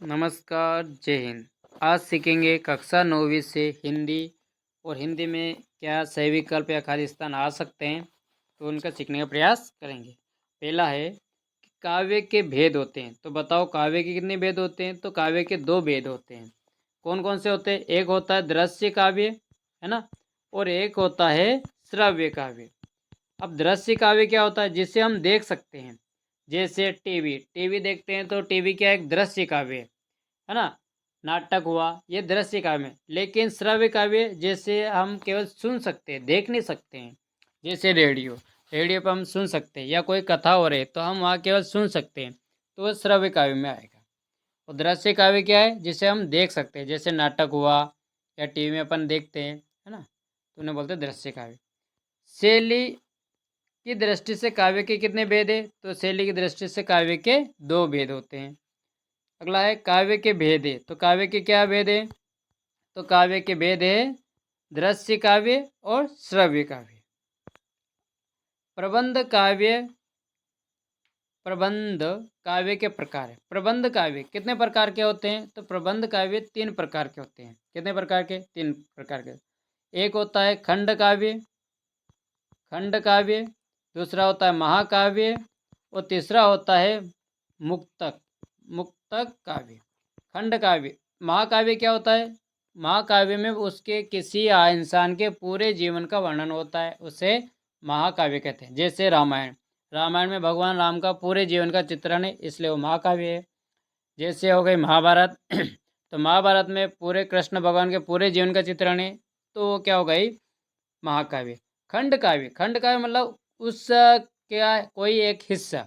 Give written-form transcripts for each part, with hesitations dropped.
नमस्कार, जय हिंद। आज सीखेंगे कक्षा 9वीं से हिंदी और हिंदी में क्या सही विकल्प या खाली स्थान आ सकते हैं, तो उनका सीखने का प्रयास करेंगे। पहला है कि काव्य के भेद होते हैं, तो बताओ काव्य के कितने भेद होते हैं। तो काव्य के दो भेद होते हैं। कौन कौन से होते हैं? एक होता है दृश्य काव्य, है ना, और एक होता है श्रव्य काव्य। अब दृश्य काव्य क्या होता है? जिसे हम देख सकते हैं, जैसे टीवी। टीवी देखते हैं तो टीवी क्या एक दृश्य काव्य है ना। नाटक हुआ, ये दृश्य काव्य है। लेकिन श्रव्य काव्य जैसे हम केवल सुन सकते हैं, देख नहीं सकते हैं। जैसे रेडियो, रेडियो पर हम सुन सकते हैं, या कोई कथा हो रही है तो हम वहाँ केवल सुन सकते हैं, तो वो श्रव्य काव्य में आएगा। और दृश्य काव्य क्या है? जिसे हम देख सकते हैं, जैसे नाटक हुआ या टीवी में अपन देखते हैं, है ना, तो उन्हें बोलते हैं दृश्य काव्य। शैली की दृष्टि से काव्य के कितने भेद है? तो शैली की दृष्टि से काव्य के दो भेद होते हैं। अगला है काव्य के भेद है, तो काव्य के क्या भेद है? तो काव्य के भेद है दृश्य काव्य और श्रव्य काव्य। प्रबंध काव्य, प्रबंध काव्य के प्रकार है। प्रबंध काव्य कितने प्रकार के होते हैं? तो प्रबंध काव्य 3 प्रकार के होते हैं। कितने प्रकार के? 3 प्रकार के। एक होता है खंड काव्य, खंड काव्य। दूसरा होता है महाकाव्य, और तीसरा होता है मुक्तक, मुक्तक काव्य। खंड काव्य, महाकाव्य क्या होता है? महाकाव्य में उसके किसी इंसान के पूरे जीवन का वर्णन होता है, उसे महाकाव्य कहते हैं। जैसे रामायण, रामायण में भगवान राम का पूरे जीवन का चित्रण है, इसलिए वो महाकाव्य है। जैसे हो गई महाभारत तो महाभारत में पूरे कृष्ण भगवान के पूरे जीवन का चित्रण है, तो वो क्या हो गई? महाकाव्य। खंड काव्य, खंड काव्य मतलब उस क्या कोई एक हिस्सा।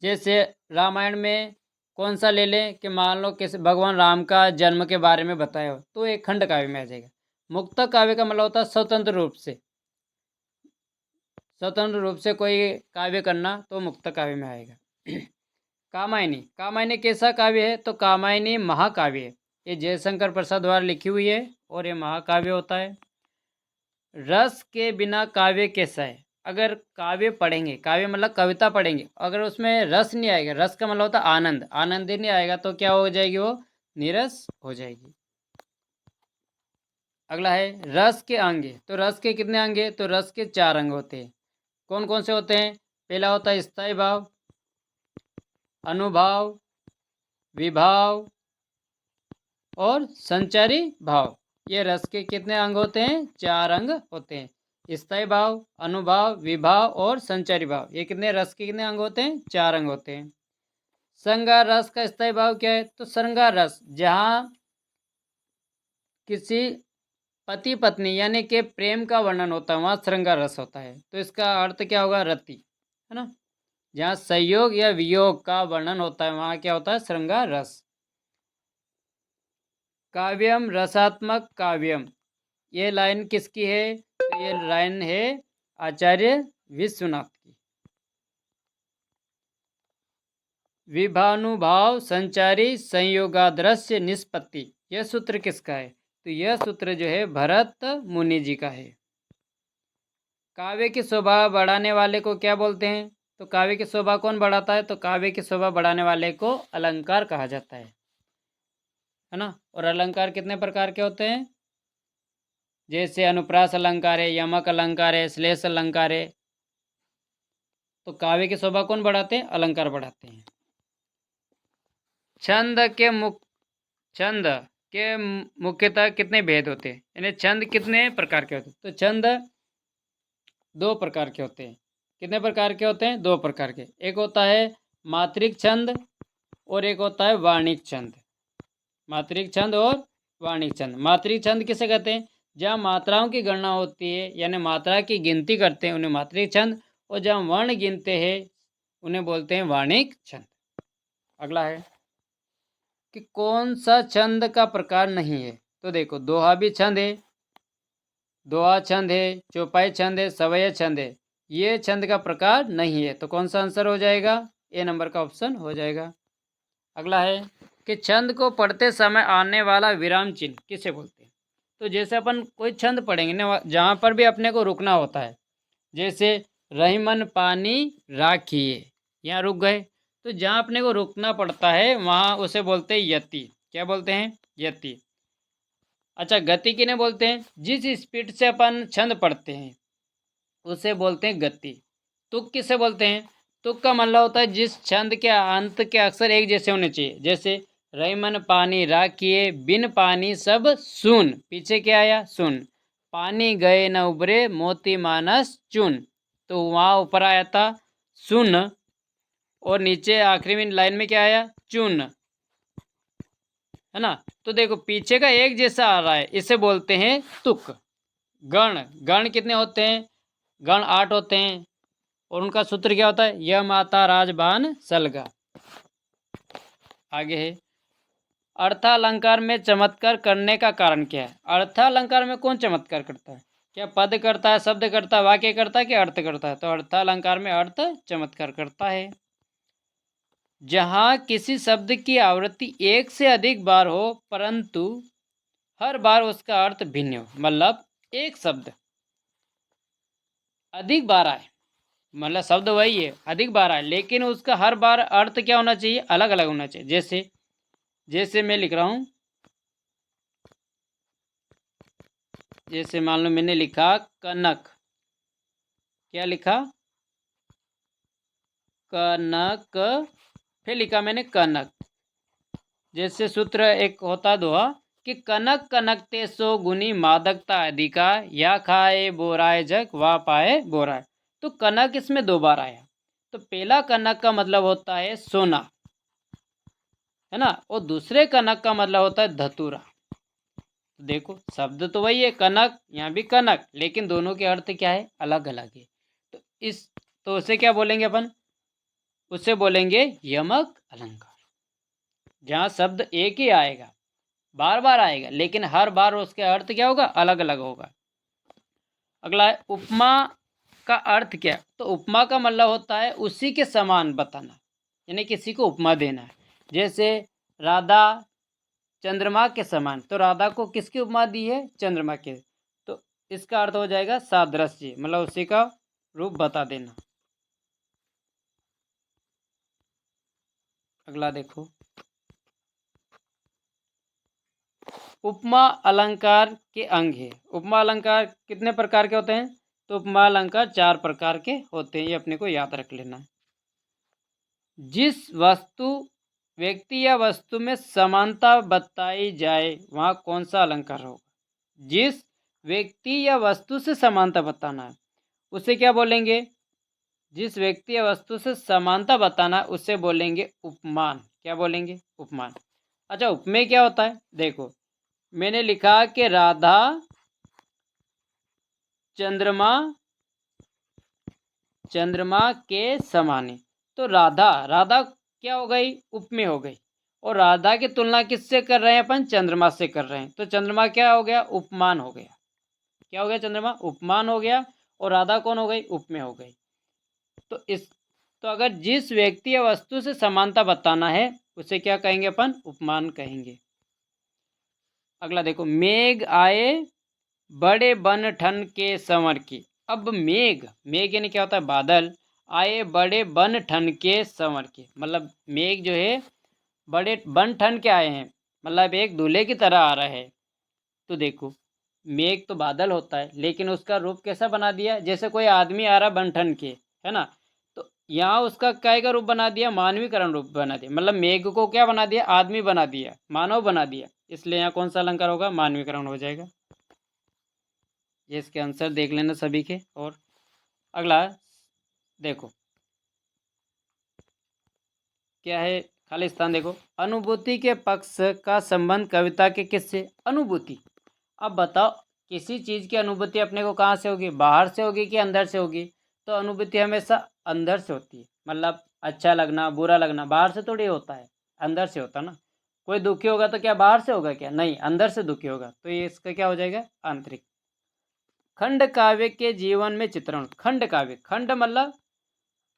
जैसे रामायण में कौन सा ले लें कि मान लो किसी भगवान राम का जन्म के बारे में बताया हो, तो एक खंड काव्य में आ जाएगा। मुक्तक काव्य का मतलब होता है स्वतंत्र रूप से, स्वतंत्र रूप से कोई काव्य करना, तो मुक्तक काव्य में आएगा। कामायनी, कामायनी कैसा काव्य है? तो कामायनी महाकाव्य है। ये जयशंकर प्रसाद द्वारा लिखी हुई है और ये महाकाव्य होता है। रस के बिना काव्य कैसा है? अगर काव्य पढ़ेंगे, काव्य मतलब कविता पढ़ेंगे, अगर उसमें रस नहीं आएगा, रस का मतलब होता है आनंद, आनंद ही नहीं आएगा, तो क्या हो जाएगी? वो नीरस हो जाएगी। अगला है रस के अंग। तो रस के कितने अंग है? तो रस के 4 अंग होते हैं। कौन कौन से होते हैं? पहला होता है स्थायी भाव, अनुभाव, विभाव और संचारी भाव। ये रस के कितने अंग होते हैं? 4 अंग होते हैं। स्थायी भाव, अनुभाव, विभाव और संचारी भाव, ये कितने रस के कितने अंग होते हैं? 4 अंग होते हैं। श्रृंगार रस का स्थायी भाव क्या है? तो श्रृंगार रस जहाँ किसी पति पत्नी यानी कि प्रेम का वर्णन होता है, वहाँ श्रृंगार रस होता है। तो इसका अर्थ क्या होगा? रति, है ना। जहाँ संयोग या वियोग का वर्णन होता है, वहाँ क्या होता है? श्रृंगार रस। काव्यम रसात्मक काव्यम, ये लाइन किसकी है? तो ये लाइन है आचार्य विश्वनाथ की। विभानुभाव संचारी संयोगादृश्य निष्पत्ति, यह सूत्र किसका है? तो यह सूत्र जो है भरत मुनि जी का है। काव्य की शोभा बढ़ाने वाले को क्या बोलते हैं? तो काव्य की शोभा कौन बढ़ाता है? तो काव्य की शोभा बढ़ाने वाले को अलंकार कहा जाता है ना। और अलंकार कितने प्रकार के होते हैं? जैसे अनुप्रास अलंकार है, यमक अलंकार है, श्लेष अलंकार है। तो काव्य की शोभा कौन बढ़ाते हैं? अलंकार बढ़ाते हैं। छंद के छंद के मुख्यतः कितने भेद होते हैं? यानी छंद कितने प्रकार के होते हैं? तो छंद 2 प्रकार के होते हैं। कितने प्रकार के होते हैं? 2 प्रकार के। एक होता है मात्रिक छंद और एक होता है वाणिक छंद। मात्रिक छंद और वाणिक छंद। मात्रिक छंद किसे कहते हैं? जहाँ मात्राओं की गणना होती है यानी मात्रा की गिनती करते हैं, उन्हें मात्रिक छंद, और जहाँ वर्ण गिनते हैं उन्हें बोलते हैं वाणिक छंद। अगला है कि कौन सा छंद का प्रकार नहीं है? तो देखो दोहा भी छंद है, दोहा छंद है, चौपाई छंद है, सवय छंद है। ये छंद का प्रकार नहीं है, तो कौन सा आंसर हो जाएगा? ए नंबर का ऑप्शन हो जाएगा। अगला है कि छंद को पढ़ते समय आने वाला विराम चिन्ह किसे बोलते हैं? तो जैसे अपन कोई छंद पढ़ेंगे ना, जहाँ पर भी अपने को रुकना होता है, जैसे रहीमन पानी राखिए, यहाँ रुक गए, तो जहाँ अपने को रुकना पड़ता है वहाँ उसे बोलते हैं यति। क्या बोलते हैं? यति। अच्छा, गति किन्हें बोलते हैं? जिस स्पीड से अपन छंद पढ़ते हैं उसे बोलते हैं गति। तुक किसे बोलते हैं? तुक का मतलब होता है जिस छंद के अंत के अक्षर एक जैसे होने चाहिए। जैसे रईमन पानी राखिए, बिन पानी सब सुन। पीछे क्या आया? सुन। पानी गए न उबरे, मोती मानस चुन। तो वहाँ ऊपर आया था सुन, और नीचे आखिरी में लाइन में क्या आया? चुन, है ना। तो देखो पीछे का एक जैसा आ रहा है, इसे बोलते हैं तुक। गण, गण कितने होते हैं? गण 8 होते हैं, और उनका सूत्र क्या होता है? य माता राजबान सलगा। आगे है, अर्थालंकार में चमत्कार करने का कारण क्या है? अर्थालंकार में कौन चमत्कार करता है? क्या पद करता है, शब्द करता है, वाक्य करता है, कि अर्थ करता है? तो अर्थालंकार में अर्थ चमत्कार करता है। जहाँ किसी शब्द की आवृत्ति एक से अधिक बार हो परंतु हर बार उसका अर्थ भिन्न हो, मतलब एक शब्द अधिक बार आए, मतलब शब्द वही है, अधिक बार आए, लेकिन उसका हर बार अर्थ क्या होना चाहिए? अलग अलग होना चाहिए। जैसे जैसे मैं लिख रहा हूँ, जैसे मान लो मैंने लिखा कनक। क्या लिखा? कनक। फिर लिखा मैंने कनक। जैसे सूत्र एक होता दोहा कि कनक कनकते सो गुनी मादकता अधिका, या खाए बोराए जग वा पाए बोराए। तो कनक इसमें 2 बार आया। तो पहला कनक का मतलब होता है सोना, है ना, और दूसरे कनक का मतलब होता है धतूरा। तो देखो शब्द तो वही है कनक, यहाँ भी कनक, लेकिन दोनों के अर्थ क्या है? अलग अलग है। तो इस तो उसे क्या बोलेंगे अपन? उसे बोलेंगे यमक अलंकार। जहाँ शब्द एक ही आएगा, बार बार आएगा, लेकिन हर बार उसके अर्थ क्या होगा? अलग अलग होगा। अगला है उपमा का अर्थ क्या? तो उपमा का मतलब होता है उसी के समान बताना, यानी किसी को उपमा देना है। जैसे राधा चंद्रमा के समान, तो राधा को किसकी उपमा दी है? चंद्रमा के। तो इसका अर्थ हो जाएगा सादृश्य, मतलब उसी का रूप बता देना। अगला देखो, उपमा अलंकार के अंग है। उपमा अलंकार कितने प्रकार के होते हैं? तो उपमा अलंकार 4 प्रकार के होते हैं, ये अपने को याद रख लेना। जिस वस्तु व्यक्ति या वस्तु में समानता बताई जाए वहाँ कौन सा अलंकार होगा? जिस व्यक्ति या वस्तु से समानता बताना है उसे क्या बोलेंगे? जिस व्यक्ति या वस्तु से समानता बताना उसे बोलेंगे उपमान। क्या बोलेंगे? उपमान। अच्छा, उपमेय क्या होता है? देखो मैंने लिखा कि राधा चंद्रमा चंद्रमा के समान है। तो राधा, राधा क्या हो गई? उपमेय हो गई। और राधा की तुलना किससे कर रहे हैं अपन? चंद्रमा से कर रहे हैं। तो चंद्रमा क्या हो गया? उपमान हो गया। क्या हो गया? चंद्रमा उपमान हो गया, और राधा कौन हो गई? उपमेय हो गई। तो इस तो अगर जिस व्यक्ति या वस्तु से समानता बताना है उसे क्या कहेंगे अपन? उपमान कहेंगे। अगला देखो, मेघ आए बड़े बन ठन के संवर की। अब मेघ, मेघ यानी क्या होता है? बादल। आए बड़े बन ठन के संवर के, मतलब मेघ जो है बड़े बन ठन के आए हैं, मतलब एक दूल्हे की तरह आ रहा है। तो देखो मेघ तो बादल होता है, लेकिन उसका रूप कैसा बना दिया? जैसे कोई आदमी आ रहा बन ठन के, है ना। तो यहाँ उसका काय का रूप बना दिया? मानवीकरण रूप बना दिया, मतलब मेघ को क्या बना दिया? आदमी बना दिया, मानव बना दिया। इसलिए यहाँ कौन सा अलंकार होगा? मानवीकरण हो जाएगा। ये इसके आंसर देख लेना सभी के। और अगला देखो क्या है? खाली स्थान देखो, अनुभूति के पक्ष का संबंध कविता के किससे? अनुभूति। अब बताओ किसी चीज़ की अनुभूति अपने को कहाँ से होगी? बाहर से होगी कि अंदर से होगी? तो अनुभूति हमेशा अंदर से होती है, मतलब अच्छा लगना बुरा लगना बाहर से थोड़ी होता है, अंदर से होता ना। कोई दुखी होगा तो क्या बाहर से होगा? क्या नहीं, अंदर से दुखी होगा। तो ये इसका क्या हो जाएगा? आंतरिक। खंड काव्य के जीवन में चित्रण। खंड काव्य, खंड मतलब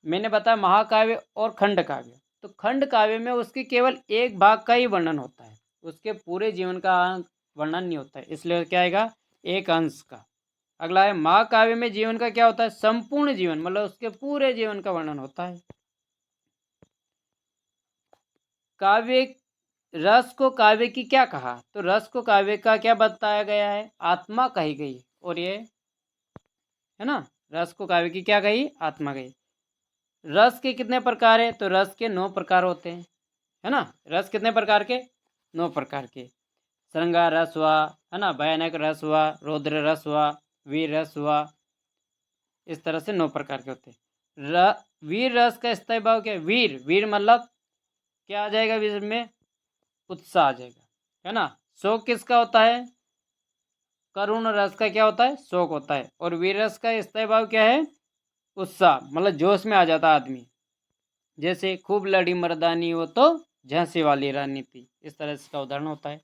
मैंने बताया महाकाव्य और खंड काव्य। तो खंड काव्य में उसके केवल एक भाग का ही वर्णन होता है, उसके पूरे जीवन का वर्णन नहीं होता है, इसलिए क्या आएगा? एक अंश का। अगला है महाकाव्य में जीवन का क्या होता है? संपूर्ण जीवन, मतलब उसके पूरे जीवन का वर्णन होता है। काव्य रस को काव्य की क्या कहा? तो रस को काव्य का क्या बताया गया है? आत्मा कही गई। और ये है ना, रस को काव्य की क्या कही? आत्मा कही। रस के कितने प्रकार है? तो रस के 9 प्रकार होते हैं, है ना। रस कितने प्रकार के? 9 प्रकार के। श्रृंगार रस हुआ, है ना, भयानक रस हुआ, रौद्र रस हुआ, वीर रस हुआ। इस तरह से 9 प्रकार के होते हैं। वीर रस का स्थायी भाव क्या है? वीर वीर मतलब क्या आ जाएगा वीर में? उत्साह आ जाएगा, है ना। शोक किसका होता है? करुण रस का क्या होता है? शोक होता है। और वीर रस का स्थायी भाव क्या है? उत्साह, मतलब जोश में आ जाता आदमी। जैसे खूब लड़ी मर्दानी हो तो झांसी वाली रानी थी, इस तरह से इसका उदाहरण होता है।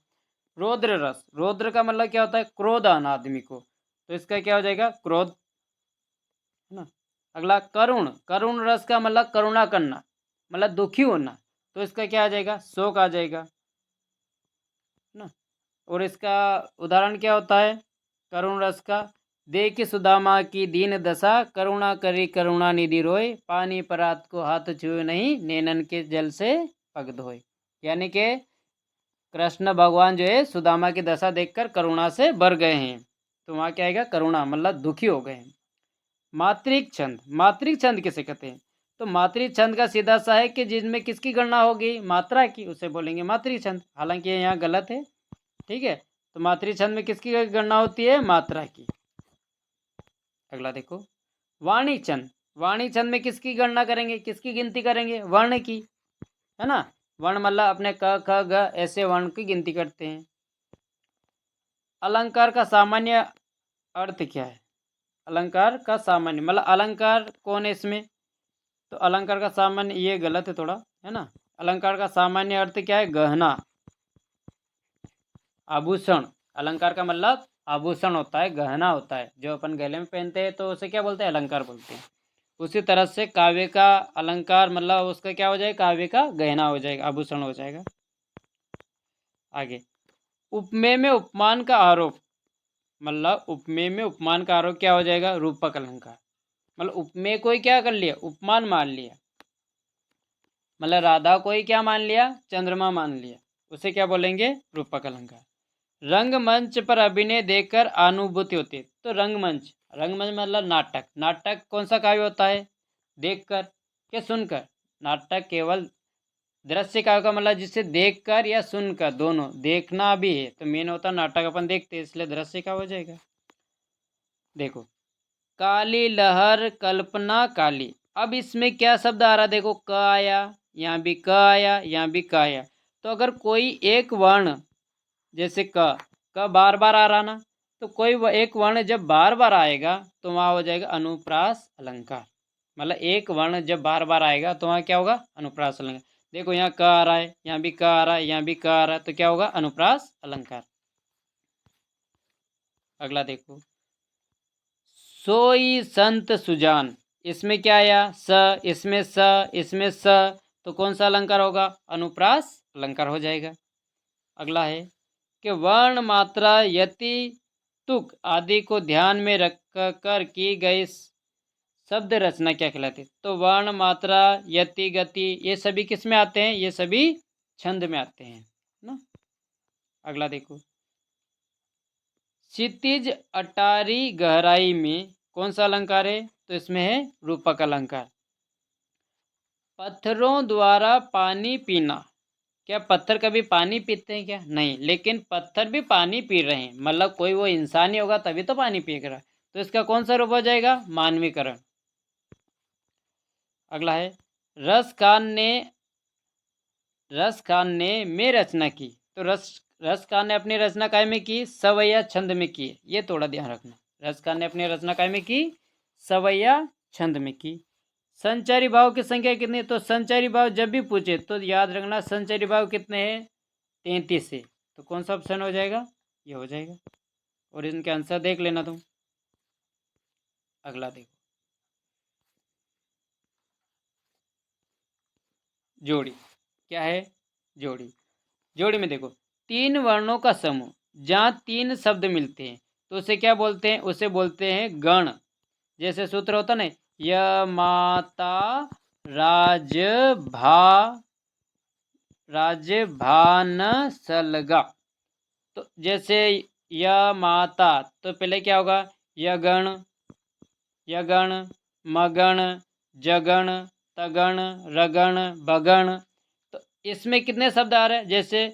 रौद्र रस, रौद्र का मतलब क्या होता है? क्रोध आना आदमी को, तो इसका क्या हो जाएगा? क्रोध, है ना। अगला करुण, करुण रस का मतलब करुणा करना, मतलब दुखी होना, तो इसका क्या आ जाएगा? शोक आ जाएगा, है ना। और इसका उदाहरण क्या होता है करुण रस का? देख सुदामा की दीन दशा, करुणा करी करुणा निधि रोय, पानी परात को हाथ छुए नहीं, नैनन के जल से पग धोए। यानी कि कृष्ण भगवान जो है सुदामा की दशा देखकर करुणा से भर गए हैं, तो वहाँ क्या आएगा? करुणा, मतलब दुखी हो गए हैं। मात्रिक छंद, मात्रिक छंद किसे कहते हैं? तो मात्रिक छंद का सीधा सा है कि जिसमें किसकी गणना होगी? मात्रा की, उसे बोलेंगे मात्रिक छंद। हालांकि ये यहाँ गलत है, ठीक है। तो मात्रिक छंद में किसकी गणना होती है? मात्रा की। अगला देखो, वाणी छंद। वाणी छंद में किसकी गणना करेंगे? किसकी गिनती करेंगे? वर्ण की, है ना। वर्ण मतलब अपने क ख ग ऐसे वर्ण की गिनती करते हैं। अलंकार का सामान्य अर्थ क्या है? अलंकार का सामान्य मतलब अलंकार कौन है इसमें? तो अलंकार का सामान्य, ये गलत है थोड़ा, है ना। अलंकार का सामान्य अर्थ क्या है? गहना, आभूषण। अलंकार का मतलब आभूषण होता है, गहना होता है, जो अपन गले में पहनते हैं, तो उसे क्या बोलते हैं? अलंकार बोलते हैं। उसी तरह से काव्य का अलंकार मतलब उसका क्या हो जाएगा? काव्य का गहना हो जाएगा, आभूषण हो जाएगा। आगे, उपमेय में उपमान का आरोप, मतलब उपमेय में उपमान का आरोप क्या हो जाएगा? रूपक अलंकार। मतलब उपमेय को ही क्या कर लिया? उपमान मान लिया, मतलब राधा को ही क्या मान लिया? चंद्रमा मान लिया, उसे क्या बोलेंगे? रूपक अलंकार। रंगमंच पर अभिनय देखकर अनुभूति होती है, तो रंगमंच, रंगमंच मतलब नाटक। नाटक कौन सा काव्य होता है? देखकर क्या सुनकर? नाटक केवल दृश्य काव्य का मतलब जिसे देखकर या सुनकर, दोनों देखना भी है, तो मेन होता नाटक अपन देखते हैं, इसलिए दृश्य का हो जाएगा। देखो, काली लहर कल्पना काली, अब इसमें क्या शब्द आ रहा? देखो, क आया, यहाँ भी क आया, यहाँ भी क आया। तो अगर कोई एक वर्ण, जैसे क बार बार आ रहा ना, तो कोई एक वर्ण जब बार बार आएगा तो वहाँ हो जाएगा अनुप्रास अलंकार। मतलब एक वर्ण जब बार बार आएगा तो वहाँ क्या होगा? अनुप्रास अलंकार। देखो, यहाँ क आ रहा है, यहाँ भी क आ रहा है, यहाँ भी क आ रहा है, तो क्या होगा? अनुप्रास अलंकार। अगला देखो, सोई संत सुजान, इसमें क्या आया? स, इसमें स, इसमें स, तो कौन सा अलंकार होगा? अनुप्रास अलंकार हो जाएगा। अगला है कि वर्ण मात्रा यति तुक आदि को ध्यान में रख कर की गई शब्द रचना क्या कहलाती है? तो वर्ण मात्रा यति गति ये सभी किस में आते हैं? ये सभी छंद में आते हैं ना। अगला देखो, क्षितिज अटारी गहराई में कौन सा अलंकार है? तो इसमें है रूपक अलंकार। पत्थरों द्वारा पानी पीना, क्या पत्थर कभी पानी पीते हैं क्या? नहीं, लेकिन पत्थर भी पानी पी रहे हैं, मतलब कोई वो इंसान ही होगा तभी तो पानी पी रहा है, तो इसका कौन सा रूप हो जाएगा? मानवीकरण। अगला है, रस खान ने में रचना की, तो रस खान ने अपनी रचना काय में की? सवैया छंद में की। ये थोड़ा ध्यान रखना, रस खान ने अपनी रचना काय में की? सवैया छंद में की। संचारी भाव की संख्या कितनी है? तो संचारी भाव जब भी पूछे तो याद रखना संचारी भाव कितने हैं? 33 है। तो कौन सा ऑप्शन हो जाएगा? ये हो जाएगा। और इनके आंसर देख लेना तुम। अगला देखो, जोड़ी क्या है? जोड़ी, जोड़ी में देखो, 3 वर्णों का समूह जहाँ 3 शब्द मिलते हैं तो उसे क्या बोलते हैं? उसे बोलते हैं गण। जैसे सूत्र होता ना, य माता राज भा राजभान सलगा। तो जैसे य माता, तो पहले क्या होगा? यगण, यगण, मगण, जगण, तगण, रगण, बगण। तो इसमें कितने शब्द आ रहे हैं? जैसे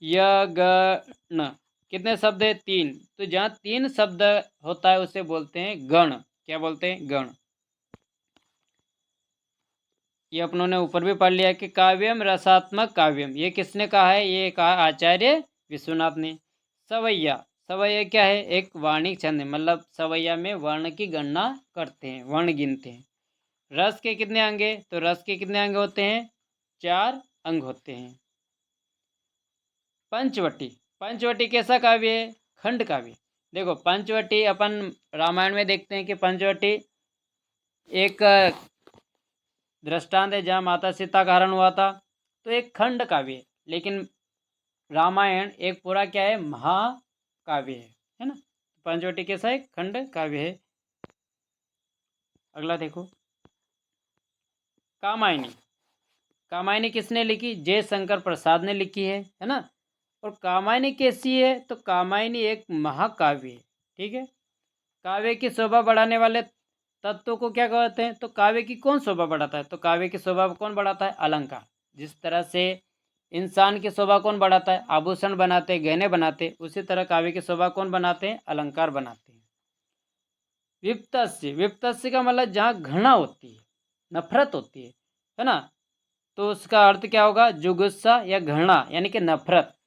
यगण, कितने शब्द है? 3। तो जहाँ 3 शब्द होता है उसे बोलते हैं गण। क्या बोलते हैं? गण। ये अपनों ने ऊपर भी पढ़ लिया कि काव्यम रसात्मक काव्यम, ये किसने कहा है? ये कहा आचार्य विश्वनाथ ने। सवैया, सवैया क्या है? एक वार्णिक छंद है, मतलब सवैया में वर्ण की गणना करते हैं, वर्ण गिनते हैं। रस के कितने अंग है? तो रस के कितने अंग होते हैं? 4 अंग होते हैं। पंचवटी, पंचवटी कैसा काव्य है? खंड काव्य। देखो पंचवटी अपन रामायण में देखते हैं कि पंचवटी एक दृष्टांत है जहाँ माता सीता का हरण हुआ था, तो एक खंड काव्य है। लेकिन रामायण एक पूरा क्या है? महाकाव्य है ना। पंचवटी कैसा है? खंड काव्य है। अगला देखो, कामायनी। कामायनी किसने लिखी? जयशंकर प्रसाद ने लिखी है ना। और कामायनी कैसी है? तो कामायनी एक महाकाव्य है, ठीक है। काव्य की शोभा बढ़ाने वाले तत्वों को क्या कहते हैं? तो काव्य की कौन शोभा बढ़ाता है? तो काव्य की शोभा कौन बढ़ाता है? अलंकार। जिस तरह से इंसान की शोभा कौन बढ़ाता है? आभूषण बनाते, गहने बनाते, उसी तरह काव्य की शोभा कौन बनाते हैं? अलंकार बनाते हैं। विप्तस्य, विप्तस्य का मतलब जहाँ घृणा होती है, नफरत होती है ना। तो उसका अर्थ क्या होगा? जुगुस्सा या घृणा, यानी कि नफरत।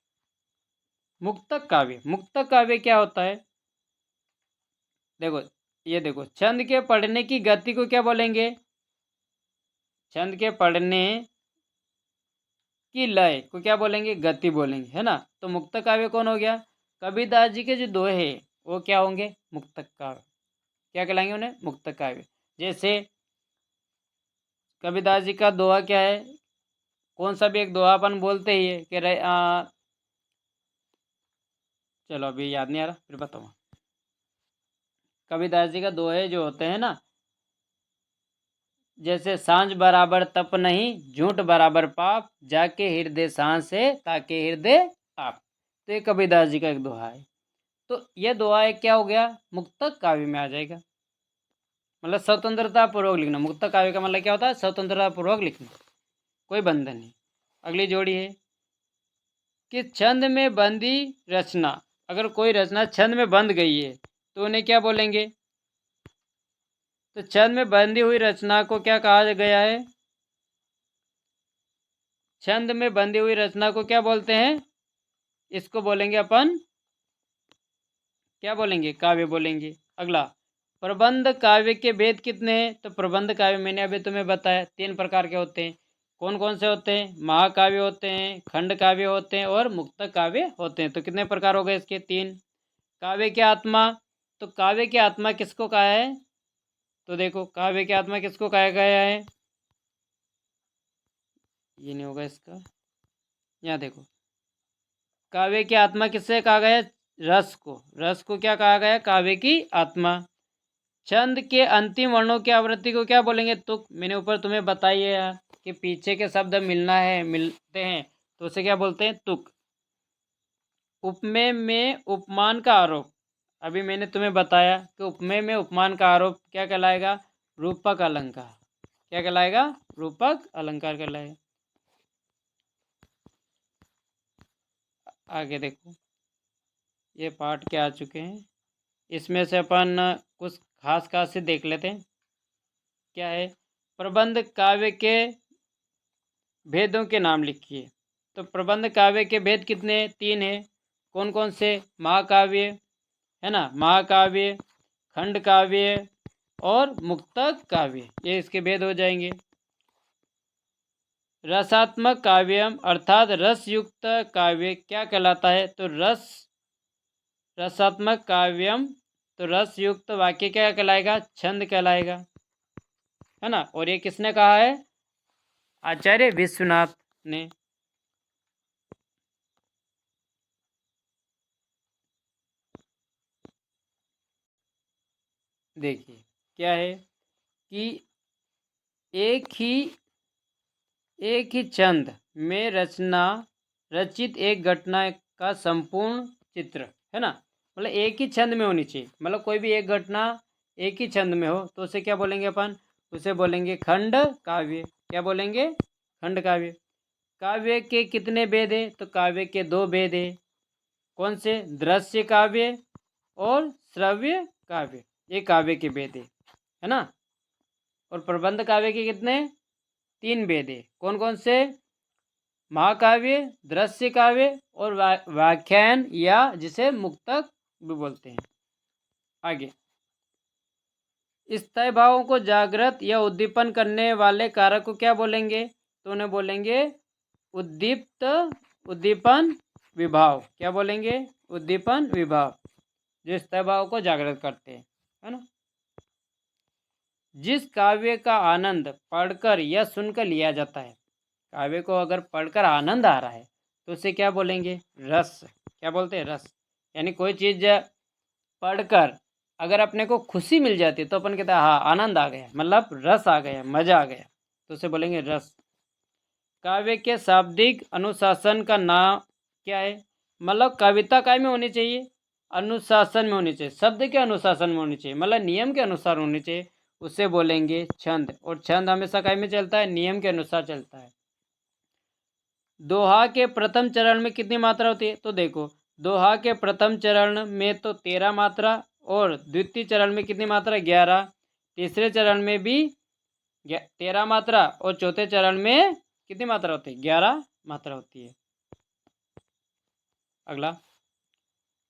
मुक्तक काव्य, मुक्तक काव्य क्या होता है? देखो, ये देखो, छंद के पढ़ने की गति को क्या बोलेंगे? छंद के पढ़ने की लय को क्या बोलेंगे? गति बोलेंगे, है ना। तो मुक्तक काव्य कौन हो गया? कबीरदास जी के जो दोहे हैं वो क्या होंगे? मुक्तक काव्य। क्या कहलाएंगे उन्हें? मुक्तक काव्य। जैसे कबीरदास जी का दोहा क्या है? कौन सा भी एक दोहा अपन बोलते ही है कि चलो अभी याद नहीं आ रहा, फिर बताऊँ। कबीरदास जी का दोहे जो होते हैं ना, जैसे सांझ बराबर तप नहीं, झूठ बराबर पाप, जाके हृदय सांझ से ताके हृदय आप। तो ये कबीरदास जी का एक दोहा है। तो ये दोहा एक क्या हो गया? मुक्तक काव्य में आ जाएगा। मतलब स्वतंत्रता पूर्वक लिखना। मुक्तक काव्य का मतलब क्या होता है? स्वतंत्रता पूर्वक लिखना, कोई बंधन नहीं। अगली जोड़ी है कि छंद में बंदी रचना। अगर कोई रचना छंद में बंध गई है तो उन्हें क्या बोलेंगे? तो छंद में बंधी हुई रचना को क्या कहा गया है? छंद में बंधी हुई रचना को क्या बोलते हैं? इसको बोलेंगे अपन, क्या बोलेंगे? काव्य बोलेंगे। अगला, प्रबंध काव्य के भेद कितने हैं? तो प्रबंध काव्य मैंने अभी तुम्हें बताया 3 प्रकार के होते हैं। कौन कौन से होते हैं? महाकाव्य होते हैं, खंड काव्य होते हैं और मुक्तक काव्य होते हैं। तो कितने प्रकार हो गए इसके? 3। काव्य की आत्मा, तो काव्य की आत्मा किसको कहा है? तो देखो, काव्य की आत्मा किसको कहा गया है? ये नहीं होगा इसका, यहाँ देखो, काव्य की आत्मा किससे कहा गया? रस को। रस को क्या कहा गया? काव्य की आत्मा। छंद के अंतिम वर्णों की आवृत्ति को क्या बोलेंगे? तुक। मैंने ऊपर तुम्हें बताई है यार कि पीछे के शब्द मिलना है, मिलते हैं तो उसे क्या बोलते हैं? तुक। उपमेय में उपमान का आरोप, अभी मैंने तुम्हें बताया कि उपमेय में उपमान का आरोप क्या कहलाएगा? रूपक अलंकार। क्या कहलाएगा? रूपक अलंकार कहलाएगा। आगे देखो, ये पाठ क्या आ चुके हैं, इसमें से अपन कुछ खास खास से देख लेते हैं। क्या है? प्रबंध काव्य के भेदों के नाम लिखिए। तो प्रबंध काव्य के भेद कितने? 3 है। कौन कौन से? महाकाव्य, है ना, महाकाव्य, खंड काव्य और मुक्तक काव्य, ये इसके भेद हो जाएंगे। रसात्मक काव्यम अर्थात रसयुक्त काव्य क्या कहलाता है? तो रसात्मक काव्यम, तो रसयुक्त वाक्य क्या कहलाएगा? छंद कहलाएगा, है ना। और ये किसने कहा है? आचार्य विश्वनाथ ने। देखिए क्या है कि एक ही छंद में रचित एक घटना का संपूर्ण चित्र, है ना। मतलब एक ही छंद में होनी चाहिए, मतलब कोई भी एक घटना एक ही छंद में हो तो उसे क्या बोलेंगे अपन, उसे बोलेंगे खंड काव्य। क्या बोलेंगे, खंड काव्य। काव्य के कितने भेद है, तो काव्य के 2 भेद है। कौन से, दृश्य काव्य और श्रव्य काव्य, ये काव्य के भेद है ना। और प्रबंध काव्य के कितने, 3 भेद है। कौन कौन से, महाकाव्य, दृश्य काव्य और व्याख्यान, या जिसे मुक्तक भी बोलते हैं। आगे, स्थायी भावों को जागृत या उद्दीपन करने वाले कारक को क्या बोलेंगे, तो उन्हें बोलेंगे उद्दीप्त उद्दीपन विभाव। क्या बोलेंगे, उद्दीपन विभाव, जो स्थायी भाव को जागृत करते हैं, है ना। जिस काव्य का आनंद पढ़कर या सुनकर लिया जाता है, काव्य को अगर पढ़कर आनंद आ रहा है तो उसे क्या बोलेंगे, रस। क्या बोलते हैं, रस। यानी कोई चीज़ पढ़कर अगर अपने को खुशी मिल जाती है तो अपन कहते हैं हाँ आनंद आ गया, मतलब रस आ गया, मजा आ गया, तो उसे बोलेंगे रस। काव्य के शाब्दिक अनुशासन का नाम क्या है, मतलब कविता काय में होनी चाहिए, अनुशासन में होनी चाहिए, शब्द के अनुशासन में होनी चाहिए, मतलब नियम के अनुसार होनी चाहिए, उसे बोलेंगे छंद। और छंद हमेशा काय में चलता है, नियम के अनुसार चलता है। दोहा के प्रथम चरण में कितनी मात्रा होती है, तो देखो दोहा के प्रथम चरण में तो 13 मात्रा, और द्वितीय चरण में कितनी मात्रा, 11। तीसरे चरण में भी 13 मात्रा, और चौथे चरण में कितनी मात्रा होती है, 11 मात्रा होती है। अगला,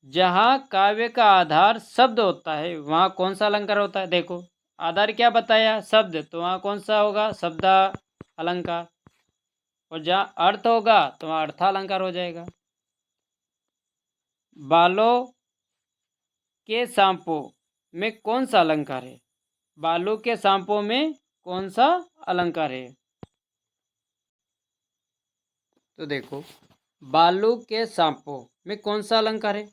जहाँ काव्य का आधार शब्द होता है वहाँ कौन सा अलंकार होता है, देखो आधार क्या बताया, शब्द, तो वहाँ कौन सा होगा, शब्द अलंकार। और जहाँ अर्थ होगा तो वहाँ अर्थालंकार हो जाएगा। बालों के सांपों में कौन सा अलंकार है, बालों के सांपों में कौन सा अलंकार है, तो देखो बालू के सांपों में कौन सा अलंकार है,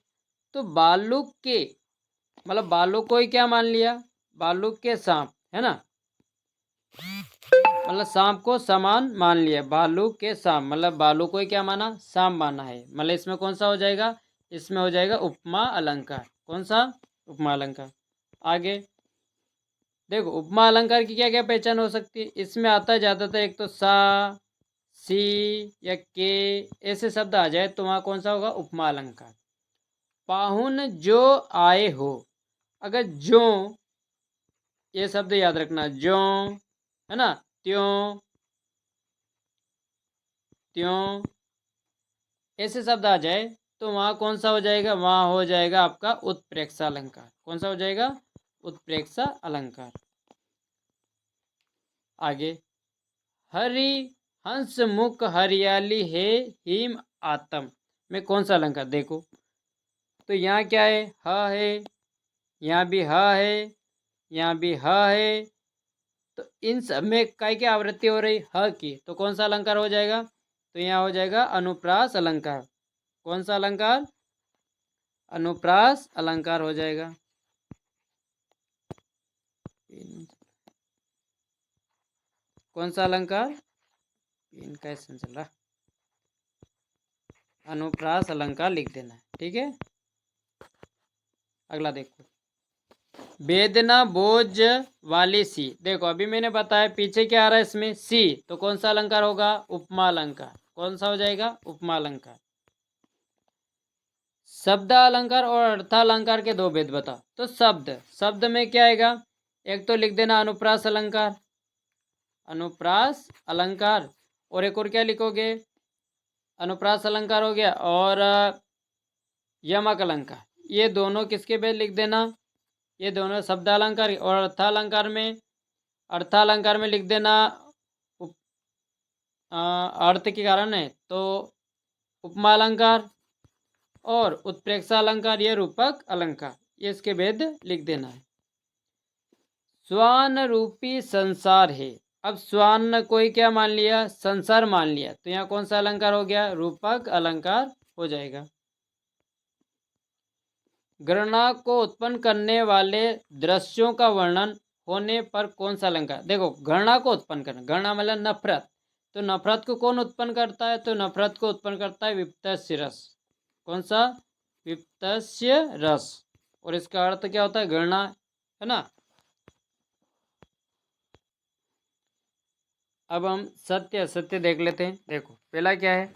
तो बालू के मतलब बालू को ही क्या मान लिया, बालू के सांप, है ना, मतलब सांप को समान मान लिया, बालू के सांप, मतलब बालू को ही क्या माना, सांप माना है, मतलब इसमें कौन सा हो जाएगा, इसमें हो जाएगा उपमा अलंकार। कौन सा, उपमा अलंकार। आगे देखो उपमा अलंकार की क्या क्या पहचान हो सकती है, इसमें आता है ज़्यादातर एक तो सा, सी या के, ऐसे शब्द आ जाए तो वहाँ कौन सा होगा, उपमा अलंकार। पाहुन जो आए हो, अगर जो, ये शब्द याद रखना, जो, है ना, त्यों त्यों, ऐसे शब्द आ जाए तो वहाँ कौन सा हो जाएगा, वहाँ हो जाएगा आपका उत्प्रेक्षा अलंकार। कौन सा हो जाएगा, उत्प्रेक्षा अलंकार। आगे, हरि हंस मुख हरियाली है हिम आतम में कौन सा अलंकार, देखो तो यहाँ क्या है, ह है, यहाँ भी ह है, यहाँ भी ह है, तो इन सब में काय की आवृत्ति हो रही, ह की, तो कौन सा अलंकार हो जाएगा, तो यहाँ हो जाएगा अनुप्रास अलंकार। कौन सा अलंकार, अनुप्रास अलंकार हो जाएगा। कौन सा अलंकार, इनका चल रहा, अनुप्रास अलंकार लिख देना है, ठीक है। अगला देखो, वेदना बोझ वाली सी, देखो अभी मैंने बताया पीछे क्या आ रहा है इसमें, सी, तो कौन सा अलंकार होगा, उपमा अलंकार। कौन सा हो जाएगा, उपमा अलंकार। शब्द अलंकार और अर्थालंकार के 2 भेद बताओ, तो शब्द में क्या आएगा, एक तो लिख देना अनुप्रास अलंकार, अनुप्रास अलंकार, और एक और क्या लिखोगे, अनुप्रास अलंकार हो गया, और यमक अलंकार, ये दोनों किसके भेद लिख देना, ये दोनों शब्दालंकार। और अर्थालंकार में लिख देना अर्थ के कारण है तो उपमा अलंकार, और उत्प्रेक्षा अलंकार ये रूपक अलंकार, ये इसके भेद लिख देना है। स्वान रूपी संसार है, अब स्वान कोई क्या मान लिया, संसार मान लिया, तो यहाँ कौन सा अलंकार हो गया, रूपक अलंकार हो जाएगा। गणना को उत्पन्न करने वाले दृश्यों का वर्णन होने पर कौन सा अलंकार, देखो गणना को उत्पन्न करना, गणना मतलब नफरत, तो नफरत को कौन उत्पन्न करता है? तो नफरत को उत्पन्न करता है विप्तस्य रस। कौन सा? विप्तस्य रस। और इसका अर्थ क्या होता है? घृणा, है ना। अब हम सत्य असत्य देख लेते हैं। देखो पहला क्या है?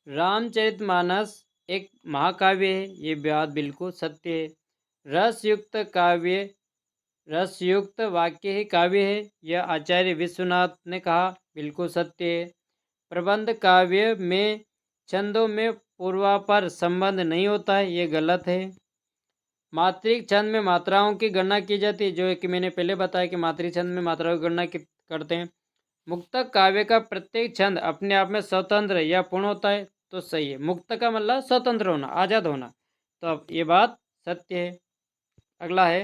रामचरितमानस एक महाकाव्य है, ये बात बिल्कुल सत्य है। रसयुक्त काव्य, रसयुक्त वाक्य ही काव्य है, यह आचार्य विश्वनाथ ने कहा, बिल्कुल सत्य है। प्रबंध काव्य में छंदों में पूर्वापर संबंध नहीं होता है, ये गलत है। मात्रिक छंद में मात्राओं की गणना की जाती है, जो कि मैंने पहले बताया कि मात्रिक छंद में मात्राओं की गणना करते हैं। मुक्तक काव्य का प्रत्येक छंद अपने आप में स्वतंत्र या पूर्ण होता है, तो सही है। मुक्त का मतलब स्वतंत्र होना, आजाद होना, तो अब ये बात सत्य है। अगला है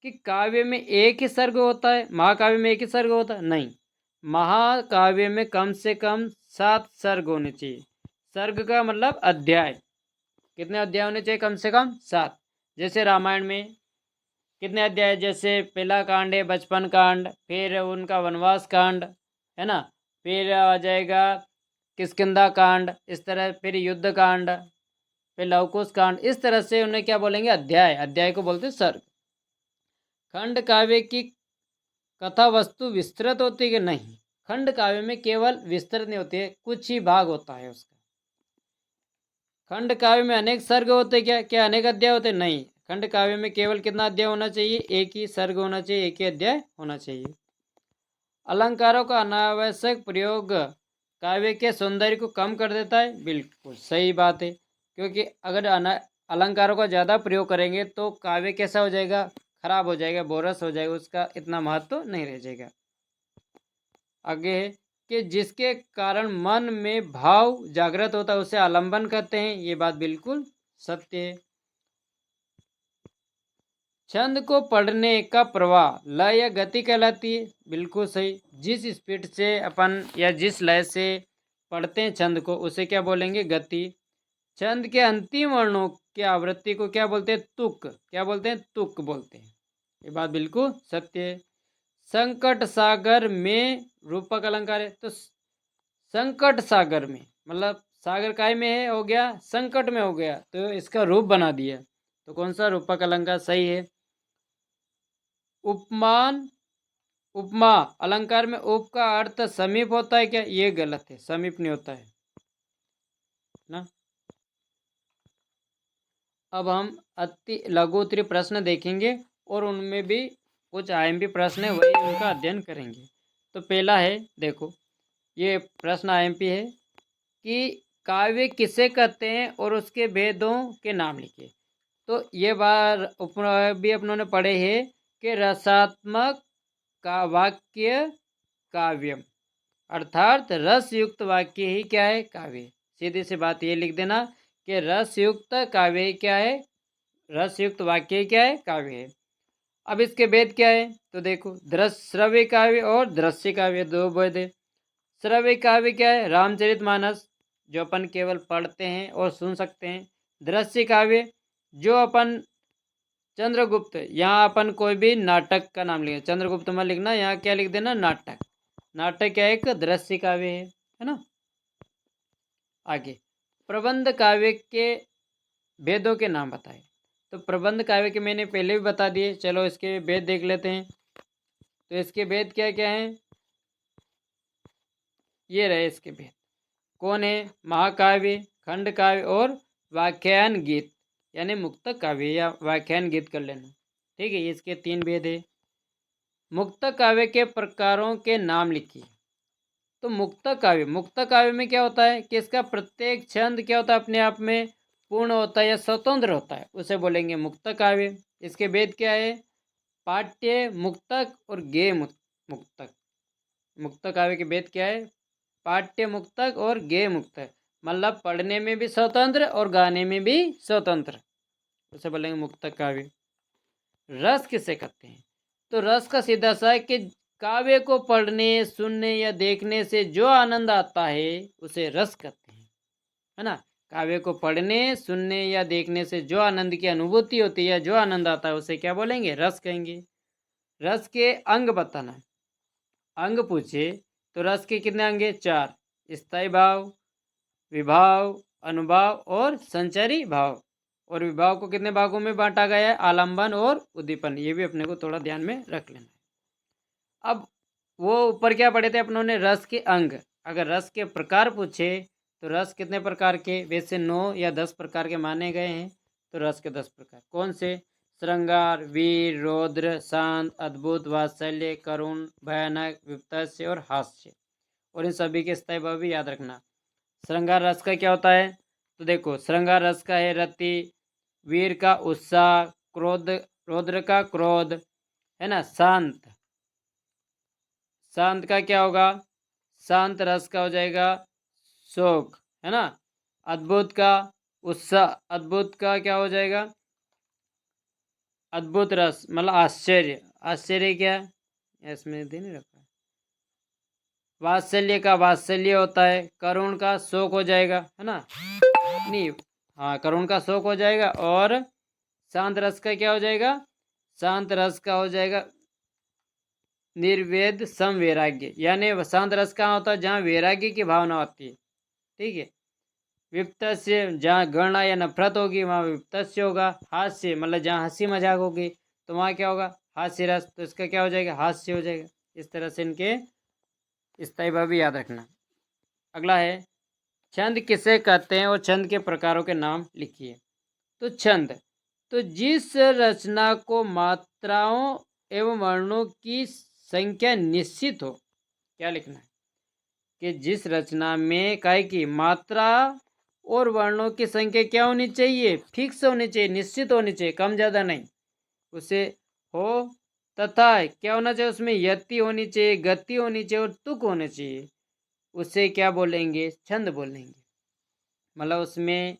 कि काव्य में एक ही सर्ग होता है, महाकाव्य में एक ही सर्ग होता है? नहीं, महाकाव्य में कम से कम 7 सर्ग होने चाहिए। सर्ग का मतलब अध्याय। कितने अध्याय होने चाहिए? कम से कम 7। जैसे रामायण में कितने अध्याय? जैसे पहला कांड है बचपन कांड, फिर उनका वनवास कांड, है ना, फिर आ जाएगा किष्किंधा कांड, इस तरह फिर युद्ध कांड, फिर लवकुश कांड, इस तरह से उन्हें क्या बोलेंगे? अध्याय। अध्याय को बोलते हैं सर्ग। खंड काव्य की कथा वस्तु विस्तृत होती है कि नहीं? खंड काव्य में केवल विस्तृत नहीं होती है, कुछ ही भाग होता है उसका। खंड काव्य में अनेक सर्ग होते क्या? क्या अनेक अध्याय होते? नहीं, खंड काव्य में केवल कितना अध्याय होना चाहिए? एक ही सर्ग होना चाहिए, एक ही अध्याय होना चाहिए। अलंकारों का अनावश्यक प्रयोग काव्य के सौंदर्य को कम कर देता है, बिल्कुल सही बात है। क्योंकि अगर अलंकारों का ज़्यादा प्रयोग करेंगे तो काव्य कैसा हो जाएगा? खराब हो जाएगा, बोरस हो जाएगा, उसका इतना महत्व नहीं रह जाएगा। आगे है कि जिसके कारण मन में भाव जागृत होता है उसे आलंबन कहते हैं, ये बात बिल्कुल सत्य है। छंद को पढ़ने का प्रवाह लय या गति कहलाती है, बिल्कुल सही। जिस स्पीड से अपन या जिस लय से पढ़ते हैं छंद को, उसे क्या बोलेंगे? गति। छंद के अंतिम वर्णों की आवृत्ति को क्या बोलते हैं? तुक। क्या बोलते हैं? तुक बोलते हैं, ये बात बिल्कुल सत्य है। संकट सागर में रूपक अलंकार है, तो संकट सागर में मतलब सागर काय में है, हो गया संकट में हो गया, तो इसका रूप बना दिया, तो कौन सा? रूपक अलंकार सही है। उपमान, उपमा अलंकार में उप का अर्थ समीप होता है क्या? ये गलत है, समीप नहीं होता है ना। अब हम अति लघु उत्तरीय प्रश्न देखेंगे और उनमें भी कुछ आईएमपी प्रश्न है, वही उनका अध्ययन करेंगे। तो पहला है, देखो ये प्रश्न आईएमपी है कि काव्य किसे कहते हैं और उसके भेदों के नाम लिखिए। तो ये बार भी अपनों पढ़े हैं कि रसात्मक का वाक्य काव्यम, अर्थात रस युक्त वाक्य ही क्या है? काव्य। सीधी सी बात ये लिख देना कि रस युक्त काव्य क्या है? रस युक्त वाक्य क्या है? काव्य है। अब इसके भेद क्या है? तो देखो, श्रव्य काव्य और दृश्य काव्य, दो भेद है। श्रव्य काव्य क्या है? रामचरितमानस, जो अपन केवल पढ़ते हैं और सुन सकते हैं। दृश्य काव्य जो अपन चंद्रगुप्त, यहाँ अपन कोई भी नाटक का नाम लिखा, चंद्रगुप्त में लिखना, यहाँ क्या लिख देना? नाटक। नाटक क्या है? एक दृश्य काव्य है ना। आगे प्रबंध काव्य के भेदों के नाम बताए। तो प्रबंध काव्य के मैंने पहले भी बता दिए, चलो इसके भेद देख लेते हैं। तो इसके भेद क्या क्या हैं? ये रहे इसके भेद। कौन है? महाकाव्य, खंड काव्य और व्याख्यान गीत, यानी मुक्तक काव्य या व्याख्यान गीत कर लेना, ठीक है। इसके 3 भेद है। मुक्तक काव्य के प्रकारों के नाम लिखिए। तो मुक्तक काव्य में क्या होता है कि इसका प्रत्येक छंद क्या होता है? अपने आप में पूर्ण होता है या स्वतंत्र होता है, उसे बोलेंगे मुक्तक काव्य। इसके भेद क्या है? पाठ्य मुक्तक और गेय मुक्तक। मुक्तक काव्य के भेद क्या है? पाठ्य मुक्तक और गेय मुक्तक, मतलब पढ़ने में भी स्वतंत्र और गाने में भी स्वतंत्र, उसे बोलेंगे मुक्तक काव्य। रस किसे कहते हैं? तो रस का सीधा सा है कि काव्य को पढ़ने, सुनने या देखने से जो आनंद आता है उसे रस कहते हैं, है ना। काव्य को पढ़ने, सुनने या देखने से जो आनंद की अनुभूति होती है, जो आनंद आता है, उसे क्या बोलेंगे? रस कहेंगे। रस के अंग बताना। अंग पूछे तो रस के कितने अंग? 4। स्थायी भाव, विभाव, अनुभाव और संचारी भाव। और विभाव को कितने भागों में बांटा गया है? आलंबन और उद्दीपन। ये भी अपने को थोड़ा ध्यान में रख लेना है। अब वो ऊपर क्या पढ़े थे अपनों ने? रस के अंग। अगर रस के प्रकार पूछे तो रस कितने प्रकार के? वैसे 9 या 10 प्रकार के माने गए हैं। तो रस के 10 प्रकार कौन से? श्रृंगार, वीर, रौद्र, शांत, अद्भुत, वात्सल्य, करुण, भयानक, विपत्स्य और हास्य। और इन सभी के स्थायी भाव भी याद रखना। श्रृंगार रस का क्या होता है? तो देखो, श्रृंगार रस का है रति, वीर का उत्साह, क्रोध, रौद्र का क्रोध, है ना। शांत, शांत का क्या होगा? शांत रस का हो जाएगा शोक, है ना। अद्भुत का उत्साह, अद्भुत का क्या हो जाएगा? अद्भुत रस मतलब आश्चर्य, आश्चर्य क्या है? इसमें दे नहीं रखा। वात्सल्य का वात्सल्य होता है। करुण का शोक हो जाएगा, है ना। नहीं, हाँ, करुण का शोक हो जाएगा। और शांत रस का क्या हो जाएगा? शांत रस का हो जाएगा निर्वेद सम वैराग्य। यानी शांत रस कहाँ होता है? जहाँ वैराग्य की भावना होती है, ठीक है। विपत्स्य, जहाँ घृणा या नफरत होगी वहाँ विपत्स्य होगा। हास्य मतलब जहाँ हंसी मजाक होगी तो वहाँ क्या होगा? हास्य रस। तो इसका क्या हो जाएगा? हास्य हो जाएगा। इस तरह से इनके स्थायी भाव भी याद रखना। अगला है छंद किसे कहते हैं और छंद के प्रकारों के नाम लिखिए। तो छंद, तो जिस रचना को मात्राओं एवं वर्णों की संख्या निश्चित हो। क्या लिखना है? कि जिस रचना में काय की मात्रा और वर्णों की संख्या क्या होनी चाहिए? फिक्स होनी चाहिए, निश्चित होनी चाहिए, कम ज़्यादा नहीं। उसे हो तथा क्या होना चाहिए? उसमें यति होनी चाहिए, गति होनी चाहिए और तुक होने चाहिए। उसे क्या बोलेंगे? छंद बोलेंगे। मतलब उसमें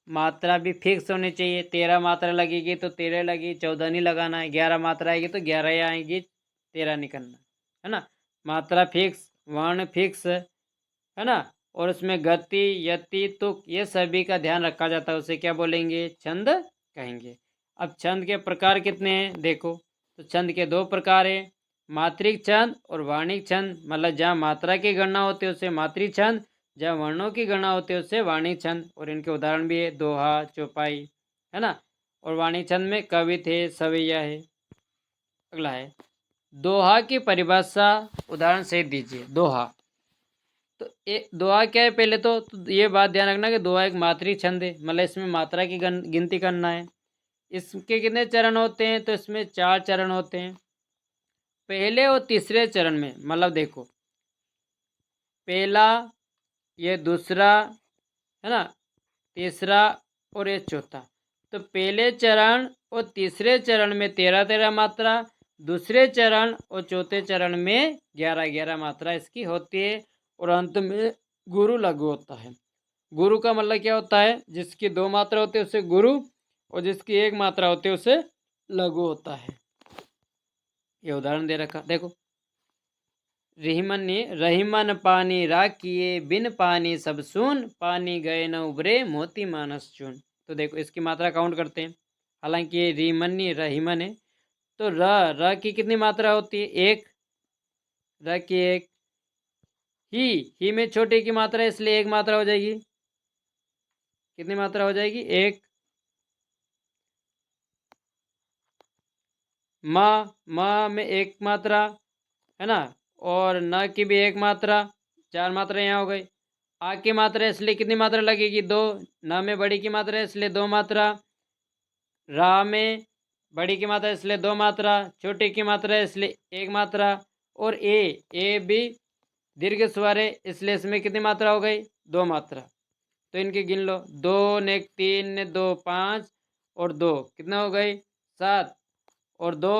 मात्रा भी फिक्स होनी चाहिए। 13 मात्रा लगेगी तो 13 लगी, 14 नहीं लगाना है। 11 मात्रा आएगी तो 11 ही आएगी, 13 नहीं करना, है ना। मात्रा फिक्स, वर्ण फिक्स, है ना। और उसमें गति, यति, तुक ये सभी का ध्यान रखा जाता है। उसे क्या बोलेंगे? छंद कहेंगे। अब छंद के प्रकार कितने हैं देखो। तो छंद के 2 प्रकार हैं, मात्रिक छंद और वाणिक छंद। मतलब जहाँ मात्रा की गणना होती है उसे मात्रिक छंद, जहाँ वर्णों की गणना होती है उससे वाणिक छंद। और इनके उदाहरण भी है दोहा, चौपाई, है ना। और वाणिक छंद में कवित है, सवैया है। अगला है दोहा की परिभाषा उदाहरण से दीजिए। दोहा, तो दोहा क्या है? पहले तो ये बात ध्यान रखना कि दोहा एक मात्रिक छंद है। मतलब इसमें मात्रा की गिनती करना है। इसके कितने चरण होते हैं? तो इसमें 4 चरण होते हैं। पहले और तीसरे चरण में मतलब देखो, पहला, ये दूसरा, है ना, तीसरा और ये चौथा। तो पहले चरण और तीसरे चरण में 13-13 मात्रा, दूसरे चरण और चौथे चरण में 11-11 मात्रा इसकी होती है। और अंत में गुरु लघु होता है। गुरु का मतलब क्या होता है? जिसकी 2 मात्रा होती है उसे गुरु, और जिसकी 1 मात्रा होती है उसे लघु होता है। ये उदाहरण दे रखा देखो। रहीमन पानी राखिए, बिन पानी सब सून, पानी गए न उभरे, मोती मानस चून। तो देखो इसकी मात्रा काउंट करते हैं। हालांकि ये रीमनी रहीमन है। तो र की कितनी मात्रा होती है? 1। र की 1। ही में छोटे की मात्रा है इसलिए 1 मात्रा हो जाएगी। कितनी मात्रा हो जाएगी? 1। माँ में 1 मात्रा, है ना। और न की भी 1 मात्रा, 4 मात्रा यहाँ हो गई। आ की मात्रा इसलिए कितनी मात्रा लगेगी? 2। न में बड़ी की मात्रा है इसलिए 2 मात्रा। रा में बड़ी की मात्रा इसलिए 2 मात्रा, छोटी की मात्रा इसलिए 1 मात्रा। और ए भी दीर्घ स्वर है इसलिए इसमें कितनी मात्रा हो गई? 2 मात्रा। तो इनके गिन लो, 2 ने 3 ने 2 5 और 2 कितना हो गई? 7 और 2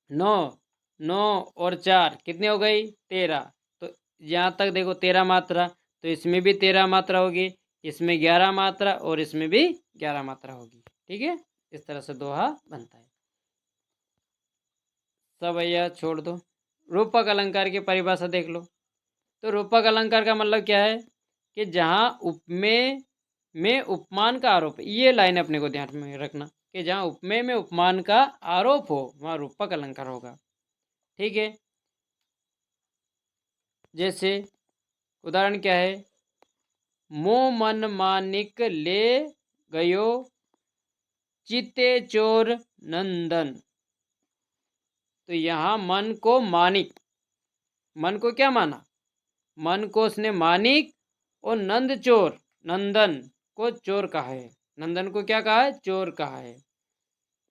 9, 9 और 4 कितनी हो गई? 13। तो यहाँ तक देखो 13 मात्रा। तो इसमें भी 13 मात्रा होगी, इसमें 11 मात्रा और इसमें भी 11 मात्रा होगी। ठीक है, इस तरह से दोहा बनता है। सब भैया छोड़ दो। रूपक अलंकार की परिभाषा देख लो। तो रूपक अलंकार का मतलब क्या है? कि जहाँ उपमेय में उपमान का आरोप, ये लाइन अपने को ध्यान में रखना कि जहाँ उपमेय में उपमान का आरोप हो वहाँ रूपक अलंकार होगा। ठीक है। जैसे उदाहरण क्या है, मोह मन मानिक ले गयो चिते चोर नंदन। तो यहाँ मन को मानिक, मन को क्या माना, मन को उसने मानिक, और नंद चोर, नंदन को चोर कहा है, नंदन को क्या कहा है, चोर कहा है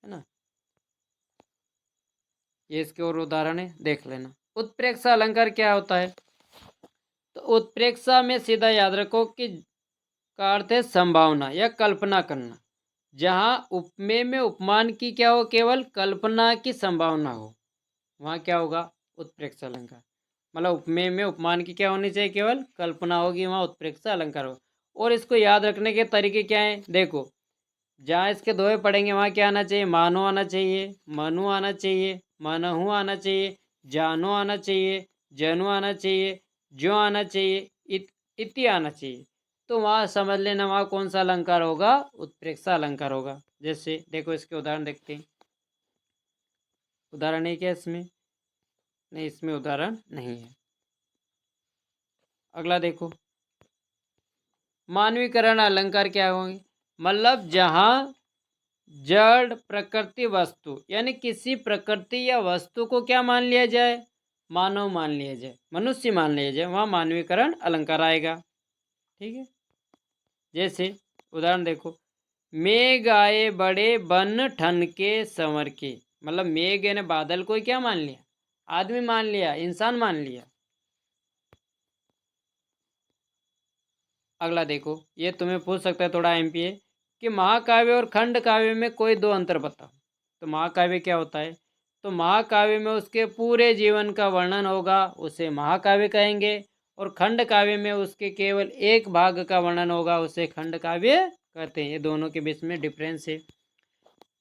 ना। ये इसके और उदाहरण है, देख लेना। उत्प्रेक्षा अलंकार क्या होता है, तो उत्प्रेक्षा में सीधा याद रखो कि का अर्थ है संभावना या कल्पना करना। जहाँ उपमेय में उपमान की क्या हो, केवल कल्पना की संभावना हो, वहाँ क्या होगा, उत्प्रेक्षा अलंकार। मतलब उपमेय में उपमान की क्या होनी चाहिए, केवल कल्पना होगी, वहाँ उत्प्रेक्षा अलंकार हो। और इसको याद रखने के तरीके क्या हैं, देखो, जहाँ इसके दोहे पढ़ेंगे वहाँ क्या आना चाहिए, मानो आना चाहिए, मनु आना चाहिए, मनहु आना चाहिए, जानो आना चाहिए, जनु आना चाहिए, जो आना चाहिए, इति आना चाहिए। तो वहाँ समझ लेना, वहाँ कौन सा अलंकार होगा, उत्प्रेक्षा अलंकार होगा। जैसे देखो इसके उदाहरण देखते हैं। उदाहरण है क्या इसमें, नहीं इसमें उदाहरण नहीं है। अगला देखो, मानवीकरण अलंकार क्या होंगे, मतलब जहाँ जड़ प्रकृति वस्तु, यानी किसी प्रकृति या वस्तु को क्या मान लिया जाए, मानव मान लिया जाए, मनुष्य मान लिया जाए, वहाँ मानवीकरण अलंकार आएगा। ठीक है, जैसे उदाहरण देखो, मेघ आए बड़े बन ठन के संवर के। मतलब मेघ यानी बादल को क्या मान लिया, आदमी मान लिया, इंसान मान लिया। अगला देखो, ये तुम्हें पूछ सकता है थोड़ा एमपीए, कि महाकाव्य और खंड काव्य में कोई दो अंतर बताओ। तो महाकाव्य क्या होता है, तो महाकाव्य में उसके पूरे जीवन का वर्णन होगा, उसे महाकाव्य कहेंगे। और खंड काव्य में उसके केवल एक भाग का वर्णन होगा, उसे खंड काव्य कहते हैं। ये दोनों के बीच में डिफरेंस है।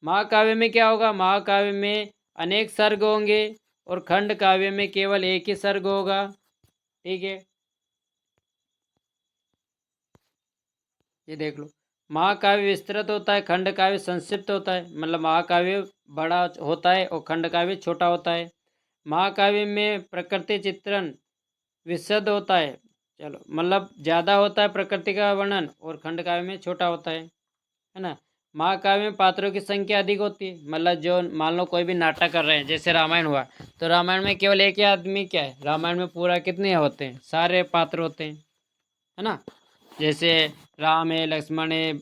महाकाव्य में क्या होगा, महाकाव्य में अनेक सर्ग होंगे, और खंड काव्य में केवल एक ही सर्ग होगा। ठीक है, ये देख लो, महाकाव्य विस्तृत होता है, खंड काव्य संक्षिप्त होता है। मतलब महाकाव्य बड़ा होता है और खंड काव्य छोटा होता है। महाकाव्य में प्रकृति चित्रण विशद होता है, चलो मतलब ज़्यादा होता है प्रकृति का वर्णन, और खंड काव्य में छोटा होता है ना। महाकाव्य में पात्रों की संख्या अधिक होती है, मतलब जो मान लो कोई भी नाटक कर रहे हैं, जैसे रामायण हुआ, तो रामायण में केवल एक ही आदमी क्या है, रामायण में पूरा कितने होते हैं, सारे पात्र होते हैं, है ना। जैसे राम है, लक्ष्मण है,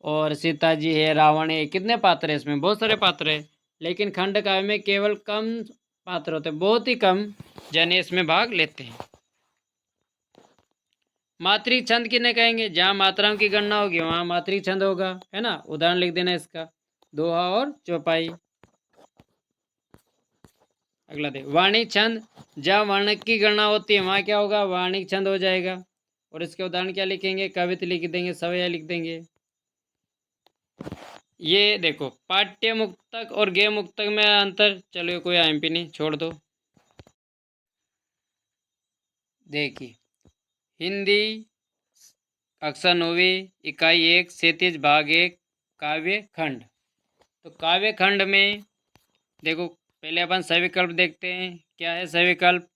और सीता जी है, रावण है, कितने पात्र है इसमें, बहुत सारे पात्र है। लेकिन खंड काव्य में केवल कम पात्र होते हैं, बहुत ही कम जने इसमें भाग लेते हैं। मात्रिक छंद किन्हें कहेंगे, जहाँ मात्राओं की गणना होगी वहाँ मात्रिक छंद होगा, है ना। उदाहरण लिख देना इसका, दोहा और चौपाई। अगला देख, वाणिक छंद, जहाँ वर्ण की गणना होती है वहाँ क्या होगा, वाणिक छंद हो जाएगा। और इसके उदाहरण क्या लिखेंगे, कविता लिख देंगे, सवैया लिख देंगे। ये देखो, पाठ्य मुक्तक और गेय मुक्तक में अंतर, चलो कोई आईएमपी नहीं, छोड़ दो। देखिए, हिंदी कक्षा 9वीं इकाई 1 क्षितिज भाग 1 काव्य खंड। तो काव्य खंड में देखो, पहले अपन सविकल्प देखते हैं, क्या है सविकल्प।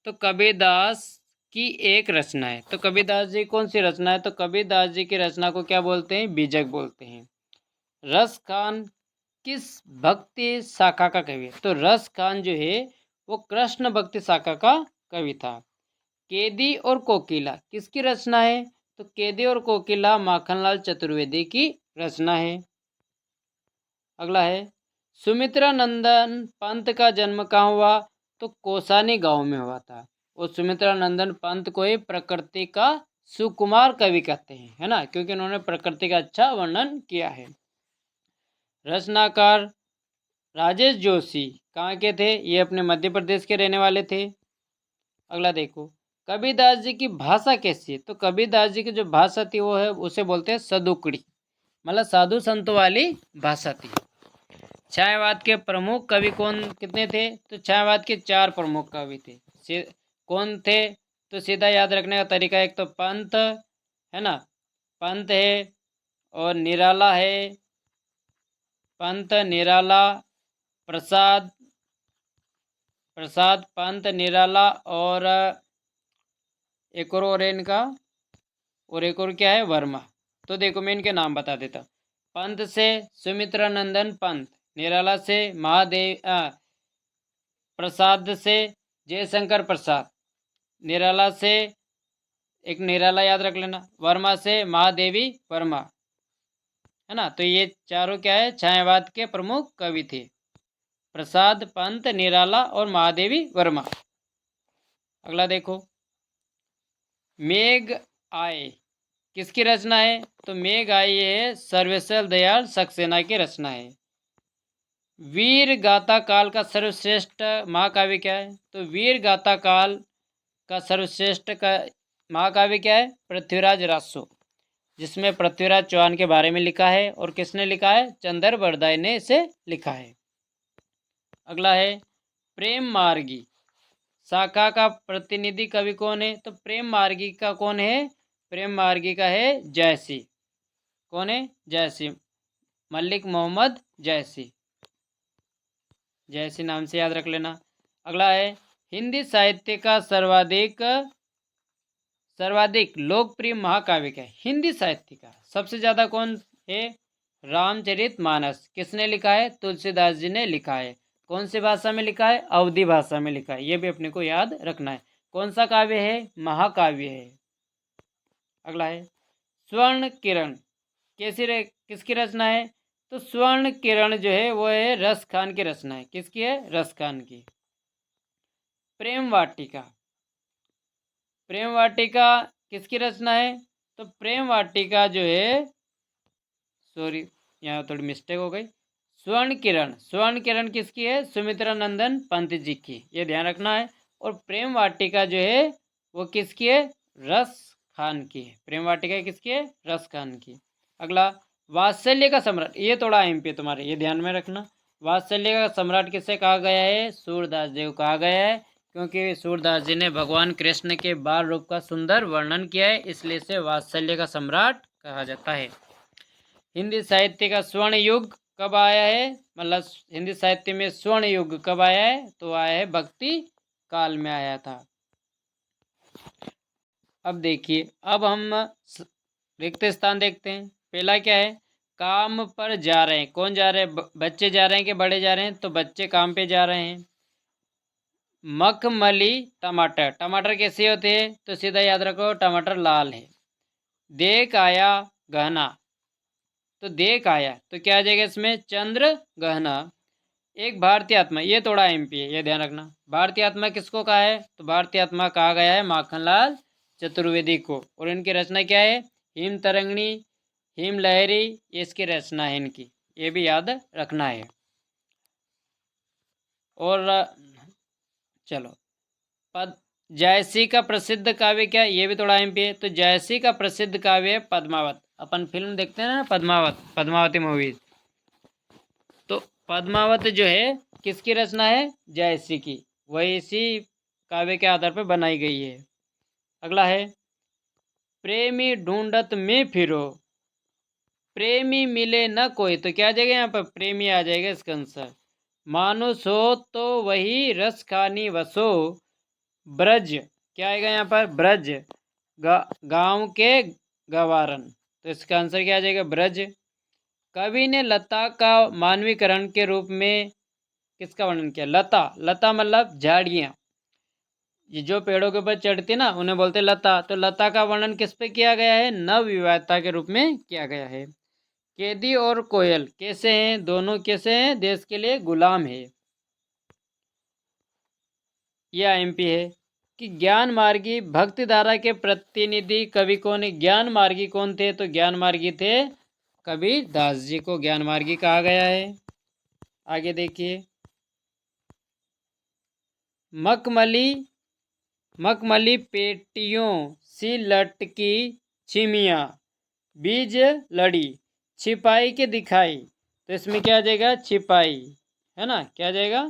तो कबीरदास की एक रचना है, तो कबीरदास जी कौन सी रचना है, तो कबीरदास जी की रचना को क्या बोलते हैं, बीजक बोलते हैं। रस खान किस भक्ति शाखा का कवि है, तो रस खान जो है वो कृष्ण भक्ति शाखा का कवि था। केदी और कोकिला किसकी रचना है, तो केदी और कोकिला माखनलाल चतुर्वेदी की रचना है। अगला है, सुमित्रा नंदन पंत का जन्म कहाँ हुआ, तो कौसानी गांव में हुआ था। और सुमित्रा नंदन पंत को ही प्रकृति का सुकुमार कवि कहते हैं, है ना, क्योंकि उन्होंने प्रकृति का अच्छा वर्णन किया है। रचनाकार राजेश जोशी कहाँ के थे, ये अपने मध्य प्रदेश के रहने वाले थे। अगला देखो, कबीरदास जी की भाषा कैसी है, तो कबीरदास जी की जो भाषा थी वो है, उसे बोलते हैं सदुकड़ी, मतलब साधु संतों वाली भाषा थी। छायावाद के प्रमुख कवि कौन कितने थे, तो छायावाद के 4 प्रमुख कवि थे। कौन थे, तो सीधा याद रखने का तरीका, एक तो पंत है ना, पंत है, और निराला है, पंत निराला, प्रसाद, प्रसाद पंत निराला, और एक और है इनका, और एक और क्या है, वर्मा। तो देखो मैं इनके नाम बता देता हूँ। पंत से सुमित्रा नंदन पंत, निराला से प्रसाद से जयशंकर प्रसाद, निराला से, एक निराला याद रख लेना, वर्मा से महादेवी वर्मा, है ना। तो ये चारों क्या है, छायावाद के प्रमुख कवि थे, प्रसाद, पंत, निराला और महादेवी वर्मा। अगला देखो, मेघ आए किसकी रचना है? तो मेघ आए ये है सर्वेश्वर दयाल सक्सेना की रचना है। वीर गाथा काल का सर्वश्रेष्ठ महाकाव्य क्या है? तो वीर गाथा काल का सर्वश्रेष्ठ का महाकाव्य क्या है? पृथ्वीराज रासो, जिसमें पृथ्वीराज चौहान के बारे में लिखा है। और किसने लिखा है? चंदर बरदाई ने इसे लिखा है। अगला है प्रेम मार्गी शाखा का प्रतिनिधि कवि कौन है? तो प्रेम मार्गी का कौन है? प्रेम मार्गी का है जयसी। कौन है? जयसी, मलिक मोहम्मद जयसी, जयसी नाम से याद रख लेना। अगला है हिंदी साहित्य का सर्वाधिक लोकप्रिय महाकाव्य क्या है? हिंदी साहित्य का सबसे ज्यादा कौन है? रामचरितमानस। किसने लिखा है? तुलसीदास जी ने लिखा है। कौन सी भाषा में लिखा है? अवधी भाषा में लिखा है। ये भी अपने को याद रखना है। कौन सा काव्य है? महाकाव्य है। अगला है स्वर्ण किरण किसकी रचना है? तो स्वर्ण किरण जो है वो है रस खान की रचना है। किसकी है? रस खान की। प्रेम वाटिका किसकी रचना है? तो प्रेम वाटिका जो है, सॉरी यहाँ थोड़ी मिस्टेक हो गई, स्वर्ण किरण किसकी है? सुमित्रा नंदन पंत जी की, ये ध्यान रखना है। और प्रेम वाटिका जो है वो किसकी है? रस खान की है। प्रेम वाटिका किसकी है? रस खान की। अगला वात्सल्य का सम्राट, ये थोड़ा एमपी तुम्हारे, ये ध्यान में रखना। वात्सल्य का सम्राट किसे कहा गया है? सूरदास जी को कहा गया है, क्योंकि सूरदास जी ने भगवान कृष्ण के बाल रूप का सुंदर वर्णन किया है, इसलिए इसे वात्सल्य का सम्राट कहा जाता है। हिंदी साहित्य का स्वर्ण युग कब आया है? मतलब हिंदी साहित्य में स्वर्ण युग कब आया है? तो आया है भक्ति काल में आया था। अब देखिए, अब हम रिक्त स्थान देखते हैं। पहला क्या है? काम पर जा रहे हैं। कौन जा रहे हैं? बच्चे जा रहे हैं कि बड़े जा रहे हैं? तो बच्चे काम पे जा रहे हैं। मखमली टमाटर कैसे होते हैं? तो सीधा याद रखो, टमाटर लाल है। देख आया गहना, तो देख आया तो क्या आ जाएगा इसमें? चंद्र गहना। एक भारतीय आत्मा, ये थोड़ा एमपी है, ये ध्यान रखना। भारतीय आत्मा किसको कहा है? तो भारतीय आत्मा कहा गया है माखनलाल चतुर्वेदी को। और इनकी रचना क्या है? हिम तरंगिणी, हिम लहरी, ये इसकी रचना है इनकी, ये भी याद रखना है। और चलो, पद जयसी का प्रसिद्ध काव्य क्या? ये भी थोड़ा एमपी है। तो जयसी का प्रसिद्ध काव्य है पद्मावत। अपन फिल्म देखते हैं ना, पद्मावती मूवी। तो पद्मावत जो है किसकी रचना है? जयसी की। वही इसी काव्य के आधार पर बनाई गई है। अगला है प्रेमी ढूंढत में फिरो, प्रेमी मिले न कोई, तो क्या आ जाएगा यहाँ पर? प्रेमी आ जाएगा इसका आंसर। मानुष हो तो वही रस खानी वसो, ब्रज, क्या आएगा यहाँ पर? ब्रज, गांव के गवारन, तो इसका आंसर क्या आ जाएगा? ब्रज। कवि ने लता का मानवीकरण के रूप में किसका वर्णन किया? लता मतलब झाड़ियाँ, ये जो पेड़ों के ऊपर चढ़ती ना उन्हें बोलते लता। तो लता का वर्णन किस पे किया गया है? नवविवाहिता के रूप में किया गया है। कैदी और कोयल कैसे हैं? दोनों कैसे हैं? देश के लिए गुलाम है। यह एमपी है कि ज्ञान मार्गी भक्ति धारा के प्रतिनिधि कवि कौन है? ज्ञान मार्गी कौन थे? तो ज्ञान मार्गी थे कबीर दास जी को ज्ञान मार्गी कहा गया है। आगे देखिए, मखमली पेटियों सी लटकी छिमिया, बीज लड़ी, छिपाई के दिखाई, तो इसमें क्या आ जाएगा? छिपाई, है ना, क्या आ जाएगा?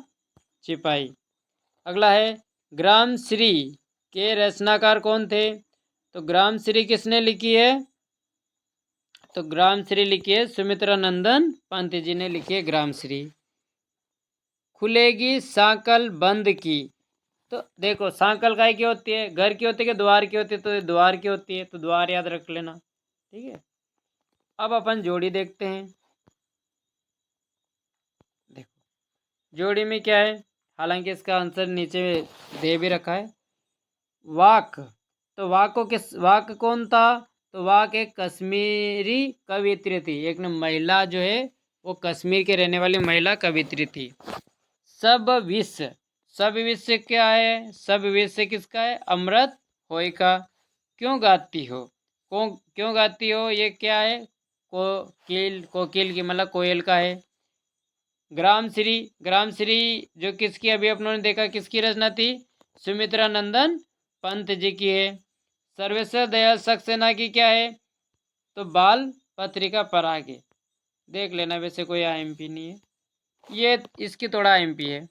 छिपाई। अगला है ग्राम श्री के रचनाकार कौन थे? तो ग्राम श्री किसने लिखी है? तो ग्राम श्री लिखी है सुमित्रा नंदन पंत जी ने लिखी है ग्राम श्री। खुलेगी सांकल बंद की, तो देखो सांकल काय की होती है, घर की होती है कि द्वार की होती है, तो द्वार की होती है, तो द्वार याद रख लेना। ठीक है, अब अपन जोड़ी देखते हैं। देखो जोड़ी में क्या है, हालांकि इसका आंसर नीचे दे भी रखा है। वाक, तो वाक को किस, वाक कौन था, तो वाक एक कश्मीरी कवियत्री थी, एक न महिला जो है वो कश्मीर के रहने वाली महिला कवियत्री थी। सब विश्व, सब विश्व क्या है, सब विश्व किसका है, अमृत होय का। क्यों गाती हो, क्यों गाती हो, ये क्या है, कोकिल, कोकिल की मतलब कोयल का है। ग्राम श्री, ग्राम श्री जो किसकी, अभी अपनों ने देखा किसकी रचना थी, सुमित्रा नंदन पंत जी की है। सर्वेश्वर दयाल सक्सेना की क्या है, तो बाल पत्रिका परागे। देख लेना, वैसे कोई आईएमपी नहीं है ये, इसकी थोड़ा आईएमपी है।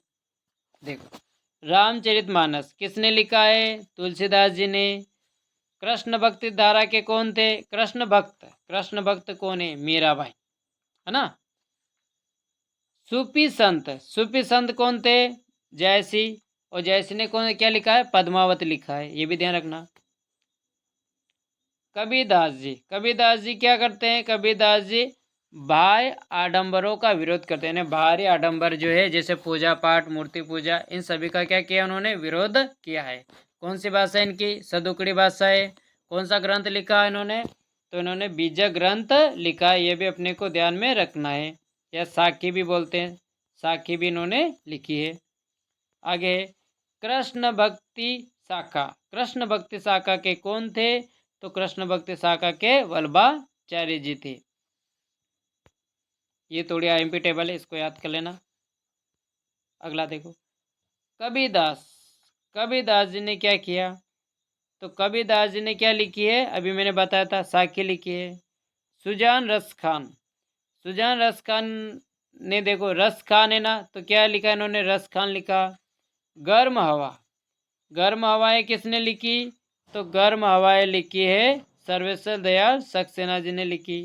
देखो रामचरितमानस किसने लिखा है, तुलसीदास जी ने। कृष्ण भक्ति धारा के कौन थे, कृष्ण भक्त, कृष्ण भक्त कौन है, मीराबाई, है ना। सूफी संत, सूफी संत कौन थे, जयसी, और जयसी ने कौन क्या लिखा है, पद्मावत लिखा है, ये भी ध्यान रखना। कबीरदास जी, कबीरदास जी क्या करते हैं, कबीरदास जी बाह्य आडंबरों का विरोध करते हैं, बाहरी आडंबर जो है जैसे पूजा पाठ, मूर्ति पूजा, इन सभी का क्या किया उन्होंने, विरोध किया है। कौन सी भाषा है इनकी, सदुकड़ी भाषा है। कौन सा ग्रंथ लिखा है इन्होंने, तो इन्होंने बीज ग्रंथ लिखा है, ये भी अपने को ध्यान में रखना है। या साखी भी बोलते हैं, साखी भी इन्होंने लिखी है। आगे कृष्ण भक्ति शाखा, कृष्ण भक्ति शाखा के कौन थे, तो कृष्ण भक्ति शाखा के वल्लभाचार्य जी थे। ये थोड़ी आईएमपी टेबल है, इसको याद कर लेना। अगला देखो कबीरदास, कबीरदास जी ने क्या किया, तो कबीरदास जी ने क्या लिखी है, अभी मैंने बताया था साखी लिखी है। सुजान रस खान, सुजान रस खान ने, देखो रस खान है ना, तो क्या लिखा इन्होंने, रस खान लिखा। गर्म हवा, गर्म हवाएं किसने लिखी, तो गर्म हवाएं लिखी है सर्वेश्वर दयाल सक्सेना जी ने लिखी।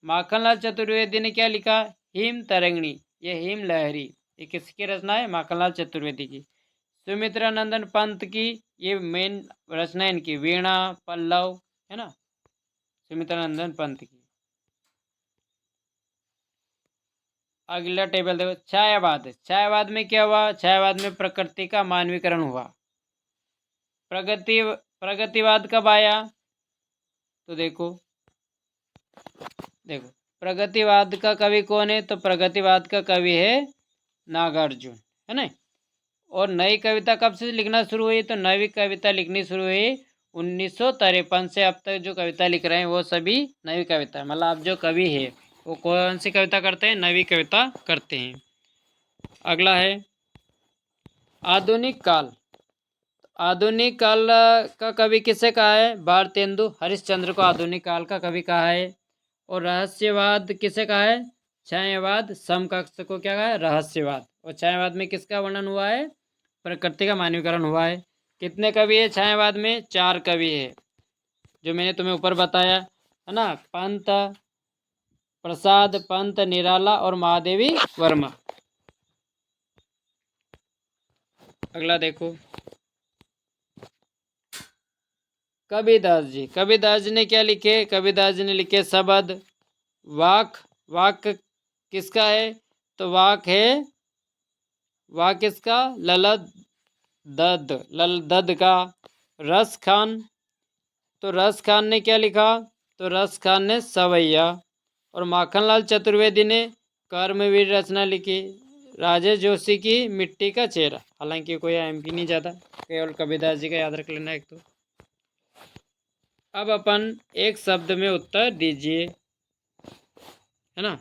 माखनलाल चतुर्वेदी ने क्या लिखा, हिम तरंगिणी, ये हिम लहरी, ये किसकी रचना है, माखनलाल चतुर्वेदी की। सुमित्रा नंदन पंत की, ये मेन रचना है इनकी, वीणा पल्लव, है ना, सुमित्रा नंदन पंत की। अगला टेबल देखो छायावाद, छायावाद में क्या हुआ, छायावाद में प्रकृति का मानवीकरण हुआ। प्रगति, प्रगतिवाद कब आया, तो देखो, देखो प्रगतिवाद का कवि कौन है, तो प्रगतिवाद का कवि है नागार्जुन, है ना। और नई कविता कब से लिखना शुरू हुई, तो नई कविता लिखनी शुरू हुई 1953 से। अब तक जो कविता लिख रहे हैं वो सभी नई कविता, मतलब आप जो कवि है वो कौन सी कविता करते हैं, नवी कविता करते हैं। अगला है आधुनिक काल, आधुनिक काल का कवि किसे कहा है, भारतेंदु हरिश्चंद्र को आधुनिक काल का कवि कहा है। और रहस्यवाद किसे कहा है, छायावाद समकक्ष को क्या कहा है, रहस्यवाद। और छायावाद में किसका वर्णन हुआ है, प्रकृति का मानवीकरण हुआ है। कितने कवि है छायावाद में, 4 कवि है, जो मैंने तुम्हें ऊपर बताया है ना, पंत प्रसाद, पंत निराला और महादेवी वर्मा। अगला देखो कबीरदास जी, कबीरदास जी ने क्या लिखे, कबीरदास जी ने लिखे शब्द। वाक, वाक किसका है, तो वाक है, वाक किसका, ललत दद, लल दद का। रस खान, तो रस खान ने क्या लिखा, तो रस खान ने सवैया। और माखनलाल चतुर्वेदी ने कर्मवीर रचना लिखी। राजेश जोशी की मिट्टी का चेहरा, हालांकि कोई एमपी नहीं जाता, केवल कबीरदास जी का याद रख लेना एक तो। अब अपन एक शब्द में उत्तर दीजिए, है ना।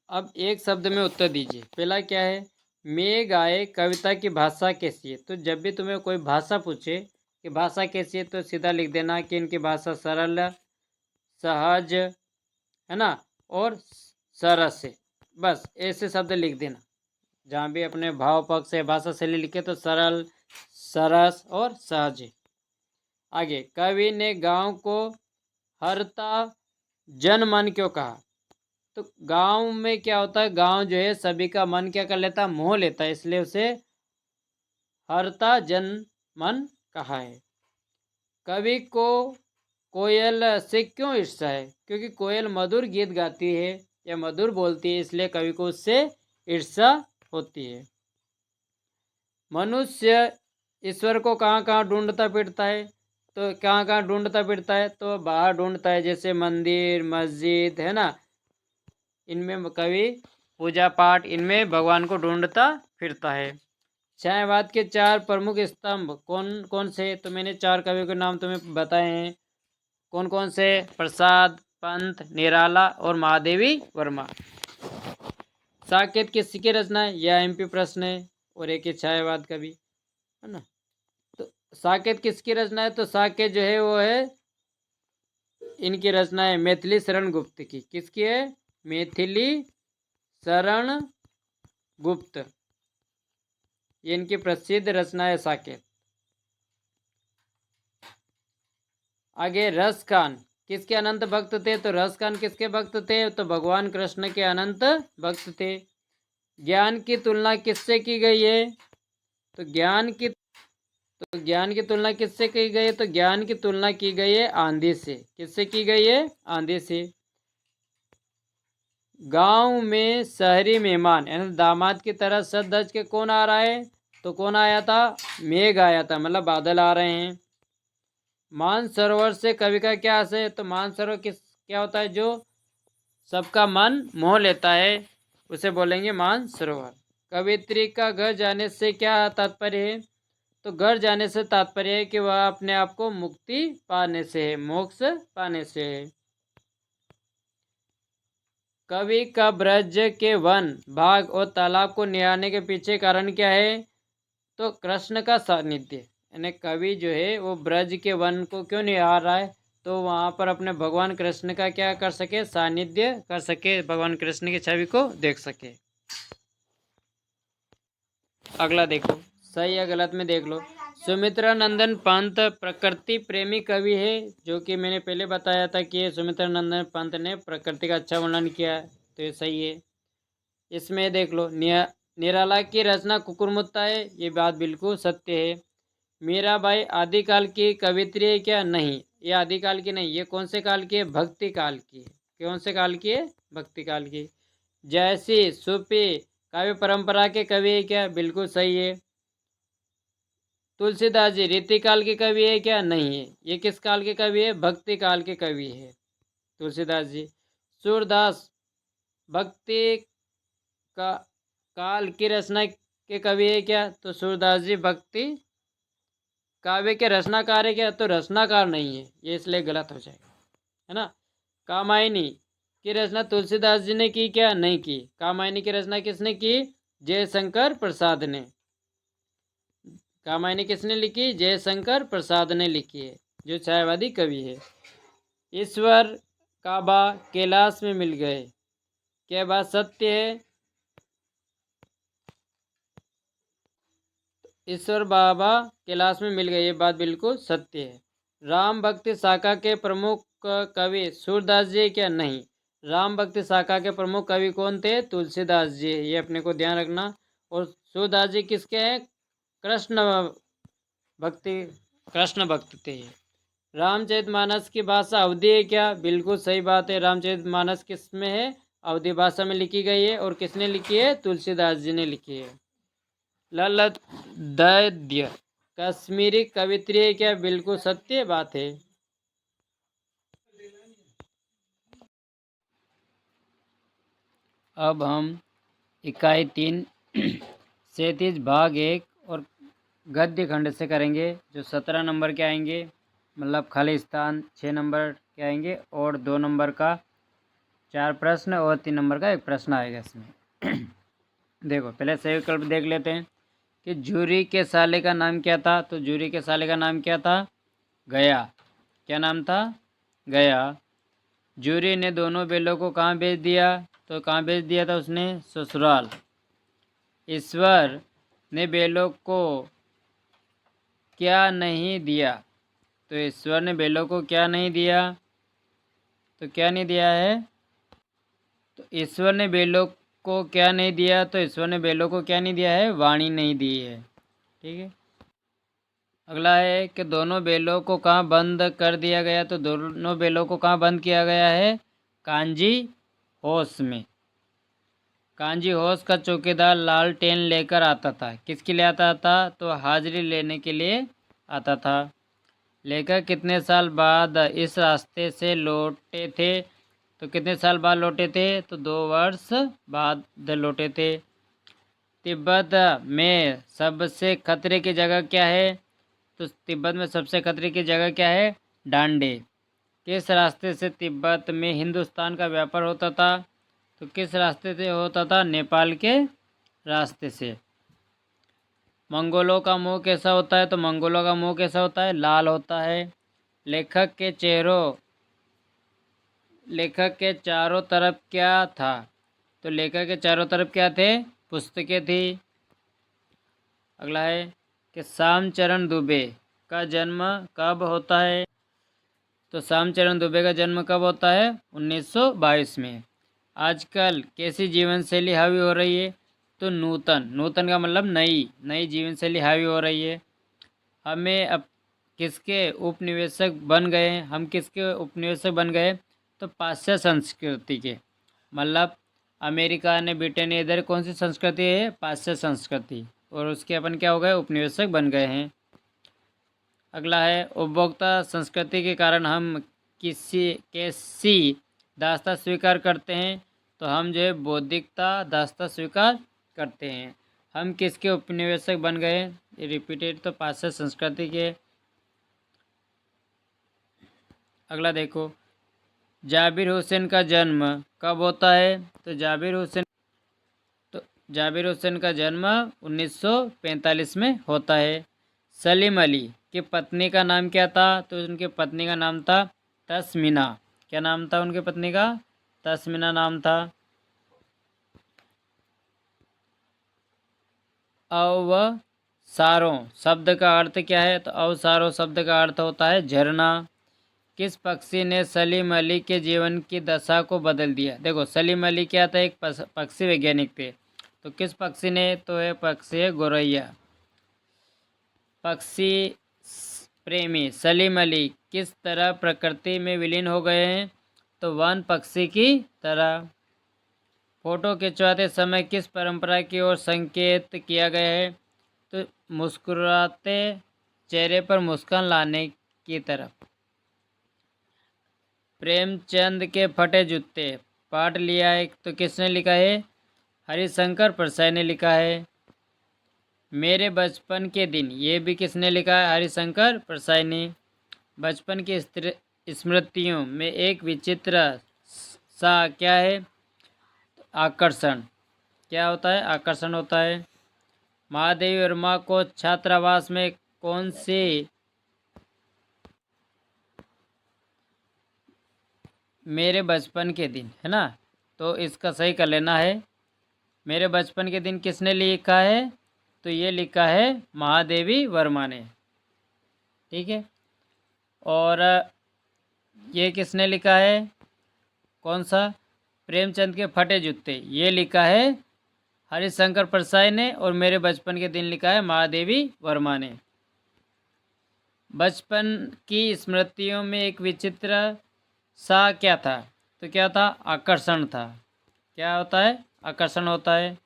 अब एक शब्द में उत्तर दीजिए। पहला क्या है, मेघ आए कविता की भाषा कैसी है। तो जब भी तुम्हें कोई भाषा पूछे कि भाषा कैसी है, तो सीधा लिख देना कि इनकी भाषा सरल, सहज, है ना, और सरस है। बस ऐसे शब्द लिख देना। जहाँ भी अपने भाव पक्ष से भाषा शैली लिखे तो सरल, सरस और सहज है। आगे कवि ने गांव को हरता जन मन क्यों कहा। तो गांव में क्या होता है, गांव जो है सभी का मन क्या कर लेता है, मोह लेता है, इसलिए उसे हरता जन मन कहा है। कवि को कोयल से क्यों ईर्ष्या है? क्योंकि कोयल मधुर गीत गाती है या मधुर बोलती है, इसलिए कवि को उससे ईर्ष्या होती है। मनुष्य ईश्वर को कहाँ कहाँ ढूंढता फिरता है? तो कहाँ कहाँ ढूंढता फिरता है? तो बाहर ढूंढता है, जैसे मंदिर, मस्जिद है ना, इनमें कवि पूजा पाठ, इनमें भगवान को ढूंढता फिरता है। छायावाद के 4 प्रमुख स्तंभ कौन कौन से? तो मैंने 4 कवियों के नाम तुम्हें बताए हैं। कौन कौन से? प्रसाद, पंत, निराला और महादेवी वर्मा। साकेत किसकी की रचना है? यह एमपी प्रश्न है और एक ही छायावाद का भी है ना। तो साकेत किसकी रचना है? तो साकेत जो है वो है, इनकी रचना है मैथिली शरण गुप्त की। किसकी है? मैथिली शरण गुप्त, ये इनकी प्रसिद्ध रचना है साकेत। आगे रसखान किसके अनंत भक्त थे? तो रसखान किसके भक्त थे? तो भगवान कृष्ण के अनंत भक्त थे। ज्ञान की तुलना किससे की गई है? तो ज्ञान की तुलना किससे की गई है? तो ज्ञान की तुलना की गई है आंधी से। किससे की गई है? आंधी से। गांव में शहरी मेहमान यानी दामाद की तरह सज धज के कौन आ रहा है? तो कौन आया था? मेघ आया था, मतलब बादल आ रहे हैं। मानसरोवर से कवि का क्या आशय है? तो मानसरोवर क्या होता है? जो सबका मन मोह लेता है, उसे बोलेंगे मानसरोवर। कवित्री का घर जाने से क्या तात्पर्य है? तो घर जाने से तात्पर्य है कि वह अपने आप को मुक्ति पाने से है, मोक्ष पाने से है। कवि का ब्रज के वन बाग और तालाब को निहारने के पीछे कारण क्या है? तो कृष्ण का सानिध्य, यानी कवि जो है वो ब्रज के वन को क्यों निहार रहा है? तो वहाँ पर अपने भगवान कृष्ण का क्या कर सके? सानिध्य कर सके, भगवान कृष्ण की छवि को देख सके। अगला देखो, सही या गलत में देख लो। सुमित्रा नंदन पंत प्रकृति प्रेमी कवि है, जो कि मैंने पहले बताया था कि सुमित्रा नंदन पंत ने प्रकृति का अच्छा वर्णन किया है, तो ये सही है। इसमें देख लो, निराला की रचना कुकुरमुत्ता है, ये बात बिल्कुल सत्य है। मीराबाई आदिकाल की कवित्री है क्या? नहीं, ये आदिकाल की नहीं, ये कौन से काल की है? भक्ति काल की है। कौन से काल की है? भक्ति काल की। जैसी सूफी काव्य परंपरा के कवि है क्या? बिल्कुल सही है। तुलसीदास जी रीतिकाल के कवि है क्या? नहीं है, ये किस काल के कवि है? भक्ति काल के कवि है तुलसीदास जी। सूरदास भक्ति का काल की रचना के कवि है क्या? तो सूरदास जी भक्ति काव्य के रचनाकार है क्या? तो रचनाकार नहीं है, ये इसलिए गलत हो जाएगा, है ना। कामायनी की रचना तुलसीदास जी ने की क्या? नहीं की। कामायनी की रचना किसने की? जयशंकर प्रसाद ने। कामायनी किसने लिखी? जयशंकर प्रसाद ने लिखी है, जो छायावादी कवि है। ईश्वर काबा कैलाश में मिल गए, क्या बात सत्य है? ईश्वर बाबा कैलाश में मिल गए, ये बात बिल्कुल सत्य है। राम भक्ति शाखा के प्रमुख कवि सूरदास जी क्या? नहीं, राम भक्ति शाखा के प्रमुख कवि कौन थे? तुलसीदास जी, ये अपने को ध्यान रखना। और सूरदास जी किसके हैं? कृष्ण भक्ति, कृष्ण भक्त थे। रामचरितमानस की भाषा अवधी है क्या? बिल्कुल सही बात है। रामचरितमानस किस में है? अवधी भाषा में लिखी गई है। और किसने लिखी है? तुलसीदास जी ने लिखी है। ललित दैद्य कश्मीरी कवित्री है क्या? बिल्कुल सत्य बात है। अब हम इकाई 3 37 भाग 1 और गद्य खंड से करेंगे, जो 17 नंबर के आएंगे, मतलब खाली स्थान 6 नंबर के आएंगे और 2 नंबर का 4 प्रश्न और 3 नंबर का 1 प्रश्न आएगा इसमें। देखो, पहले सही विकल्प देख लेते हैं कि जूरी के साले का नाम क्या था? तो जूरी के साले का नाम क्या था? गया। क्या नाम था? गया। जूरी ने दोनों बेलों को कहाँ भेज दिया? तो कहाँ भेज दिया था उसने? ससुराल। ईश्वर ने बेलों को क्या नहीं दिया? तो ईश्वर ने बेलों को क्या नहीं दिया? तो क्या नहीं दिया है? तो ईश्वर ने बेलों को क्या नहीं दिया? तो ईश्वर ने बेलों को क्या नहीं दिया है? वाणी नहीं दी है। ठीक है। अगला है कि दोनों बेलों को कहाँ बंद कर दिया गया, तो दोनों बेलों को कहाँ बंद किया गया है, कांजी होस में। कांजी होस का चौकीदार लालटेन लेकर आता था, किसके लिए आता था, तो हाजिरी लेने के लिए आता था। लेकर कितने साल बाद इस रास्ते से लौटे थे, तो कितने साल बाद लौटे थे, तो 2 वर्ष बाद लौटे थे। तिब्बत में सबसे खतरे की जगह क्या है, तो तिब्बत में सबसे खतरे की जगह क्या है, डांडे। किस रास्ते से तिब्बत में हिंदुस्तान का व्यापार होता था, तो किस रास्ते से होता था, नेपाल के रास्ते से। मंगोलों का मुंह कैसा होता है, तो मंगोलों का मुंह कैसा होता है, लाल होता है। लेखक के चारों तरफ क्या था, तो लेखक के चारों तरफ क्या थे, पुस्तकें थी। अगला है कि श्यामचरण दुबे का जन्म कब होता है, तो श्यामचरण दुबे का जन्म कब होता है, 1922 में। आजकल कैसी जीवन शैली हावी हो रही है, तो नूतन का मतलब नई जीवन शैली हावी हो रही है। हमें अब किसके उपनिवेशक बन गए, हम किसके उपनिवेशक बन गए, तो पाश्चात्य संस्कृति के। मतलब अमेरिका ने, ब्रिटेन ने, इधर कौन सी संस्कृति है, पाश्चात्य संस्कृति, और उसके अपन क्या हो गए, उपनिवेशक बन गए हैं। अगला है उपभोक्ता संस्कृति के कारण हम कैसी दास्ता स्वीकार करते हैं, तो हम जो है बौद्धिकता दास्ता स्वीकार करते हैं। हम किसके उपनिवेशक बन गए, ये रिपीटेड, तो पाश्चात्य संस्कृति के। अगला देखो, जाबिर हुसैन का जन्म कब होता है, तो जाबिर हुसैन का जन्म 1945 में होता है। सलीम अली की पत्नी का नाम क्या था, तो उनकी पत्नी का नाम था तस्मीना। क्या नाम था उनकी पत्नी का, तस्मीना नाम था। अवसारों शब्द का अर्थ क्या है, तो अवसारों शब्द का अर्थ होता है झरना। किस पक्षी ने सलीम अली के जीवन की दशा को बदल दिया, देखो सलीम अली क्या था, एक पक्षी वैज्ञानिक थे, तो किस पक्षी ने, तो ये पक्षी है गौरैया। पक्षी प्रेमी सलीम अली किस तरह प्रकृति में विलीन हो गए हैं, तो वन पक्षी की तरह। फोटो खिंचवाते समय किस परंपरा की ओर संकेत किया गया है, तो मुस्कुराते चेहरे पर मुस्कान लाने की तरफ। प्रेमचंद के फटे जूते पाठ लिया है, तो किसने लिखा है, हरिशंकर परसाई ने लिखा है। मेरे बचपन के दिन, ये भी किसने लिखा है, हरिशंकर परसाई ने। बचपन की स्मृतियों में एक विचित्र सा क्या है, आकर्षण। क्या होता है, आकर्षण होता है। महादेवी वर्मा को छात्रावास में कौन सी, मेरे बचपन के दिन है ना, तो इसका सही कर लेना है। मेरे बचपन के दिन किसने लिखा है, तो ये लिखा है महादेवी वर्मा ने, ठीक है। और ये किसने लिखा है, कौन सा, प्रेमचंद के फटे जूते, ये लिखा है हरिशंकर परसाई ने, और मेरे बचपन के दिन लिखा है महादेवी वर्मा ने। बचपन की स्मृतियों में एक विचित्र सा क्या था, तो क्या था, आकर्षण था। क्या होता है, आकर्षण होता है।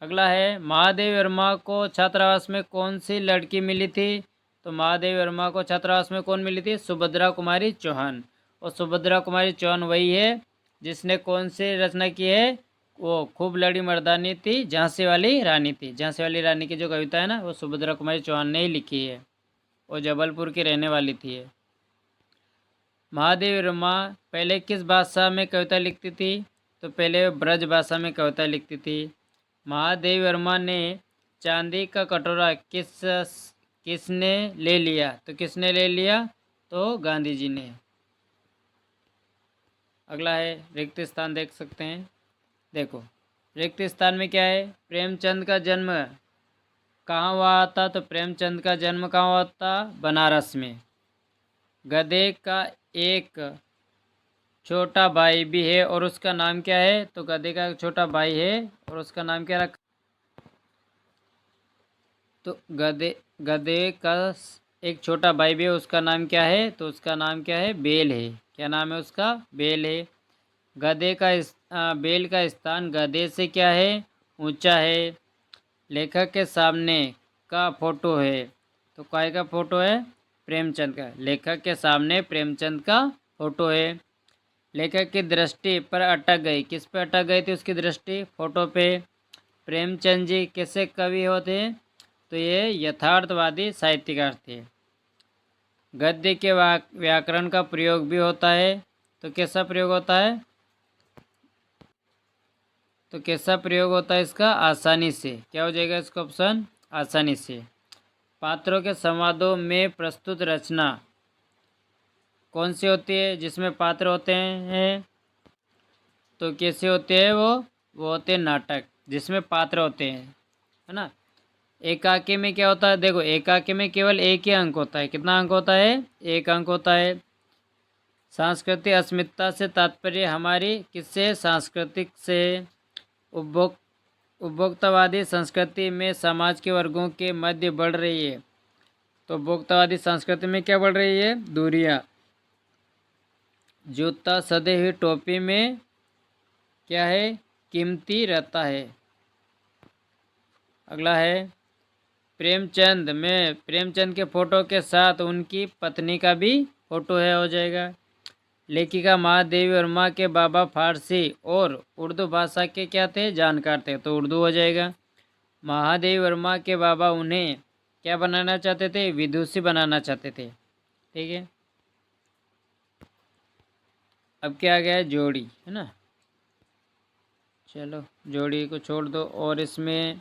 अगला है, महादेवी वर्मा को छात्रावास में कौन सी लड़की मिली थी, तो महादेवी वर्मा को छात्रावास में कौन मिली थी, सुभद्रा कुमारी चौहान। और सुभद्रा कुमारी चौहान वही है जिसने कौन सी रचना की है, वो खूब लड़ी मर्दानी थी, झांसी वाली रानी थी। झांसी वाली रानी की जो कविता है ना, वो सुभद्रा कुमारी चौहान ने ही लिखी है, वो जबलपुर की रहने वाली थी। महादेवी वर्मा पहले किस भाषा में कविता लिखती थी, तो पहले ब्रज भाषा में कविता लिखती थी। महादेवी वर्मा ने चांदी का कटोरा किसने ले लिया, तो किसने ले लिया, तो गांधी जी ने। अगला है, रिक्त स्थान देख सकते हैं। देखो रिक्त स्थान में क्या है, प्रेमचंद का जन्म कहाँ हुआ था, तो प्रेमचंद का जन्म कहाँ हुआ था, बनारस में। गधे का एक छोटा भाई भी है, और उसका नाम क्या है, तो गधे का एक छोटा भाई है और उसका नाम क्या रखा, तो गधे का एक छोटा भाई भी है, उसका नाम क्या है? तो उसका नाम क्या है? बेल है। क्या नाम है उसका? बेल है। बेल का स्थान गधे से क्या है? ऊंचा है। लेखक के सामने का फोटो है, तो काय का फोटो है? प्रेमचंद का। लेखक के सामने प्रेमचंद का फोटो है। लेखक की दृष्टि पर अटक गई। किस पे अटक गई थी उसकी दृष्टि? फोटो पे। प्रेमचंद जी कैसे कवि होते? तो ये यथार्थवादी साहित्यकार थे। गद्य के व्याकरण का प्रयोग भी होता है, तो कैसा प्रयोग होता है? तो कैसा प्रयोग होता है इसका? आसानी से। क्या हो जाएगा इसका ऑप्शन? आसानी से। पात्रों के संवादों में प्रस्तुत रचना कौन सी होती है जिसमें पात्र होते हैं? तो कैसे होते हैं वो होते हैं नाटक जिसमें पात्र होते हैं, है ना। एकाकी में क्या होता है? देखो, एकाकी में केवल एक ही अंक होता है। कितना अंक होता है? एक अंक होता है। सांस्कृतिक अस्मिता से तात्पर्य हमारी किससे? सांस्कृतिक से। उपभोग उपभोक्तावादी संस्कृति में समाज के वर्गों के मध्य बढ़ रही है, तो उपभोक्तावादी संस्कृति में क्या बढ़ रही है? दूरियां। जूता सदे हुई टोपी में क्या है? कीमती रहता है। अगला है प्रेमचंद के फोटो के साथ उनकी पत्नी का भी फोटो है, हो जाएगा। लेखिका महादेवी वर्मा के बाबा फारसी और उर्दू भाषा के क्या थे? जानकार थे, तो उर्दू हो जाएगा। महादेवी वर्मा के बाबा उन्हें क्या बनाना चाहते थे? विदुषी बनाना चाहते थे। ठीक है, अब क्या आ गया है? जोड़ी, है ना। चलो जोड़ी को छोड़ दो और इसमें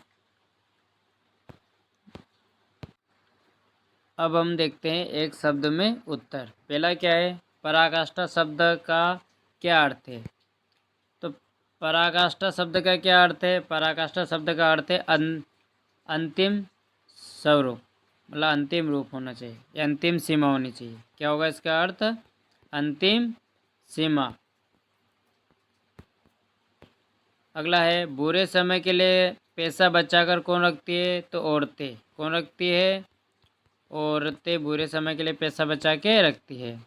अब हम देखते हैं एक शब्द में उत्तर। पहला क्या है? पराकाष्ठा शब्द का क्या अर्थ है? तो पराकाष्ठा शब्द का क्या अर्थ है? पराकाष्ठा शब्द का अर्थ है अंतिम स्वरूप, मतलब अंतिम रूप होना चाहिए या अंतिम सीमा होनी चाहिए। क्या होगा इसका अर्थ? अंतिम सीमा। अगला है बुरे समय के लिए पैसा बचाकर कौन रखती है? तो औरतें। कौन रखती है? औरतें बुरे समय के लिए पैसा बचा के रखती है।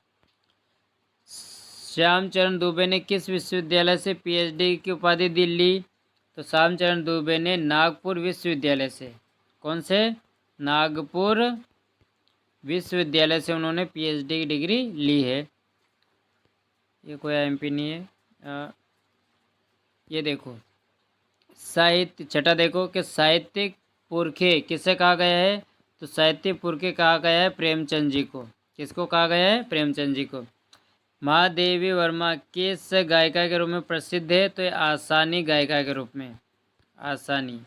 श्यामचरण दुबे ने किस विश्वविद्यालय से पीएचडी की उपाधि ली? तो श्यामचरण दुबे ने नागपुर विश्वविद्यालय से। कौन से? नागपुर विश्वविद्यालय से उन्होंने पीएचडी की डिग्री ली है। ये कोई एमपी नहीं है। ये देखो साहित्य छठा, देखो कि साहित्यिक पुरखे किसे कहा गया है? तो साहित्यिक पुरखे कहा गया है प्रेमचंद जी को। किसको कहा गया है? प्रेमचंद जी को। महादेवी वर्मा किस गायिका के रूप में प्रसिद्ध है? तो ये आसानी गायिका के रूप में। आसानी।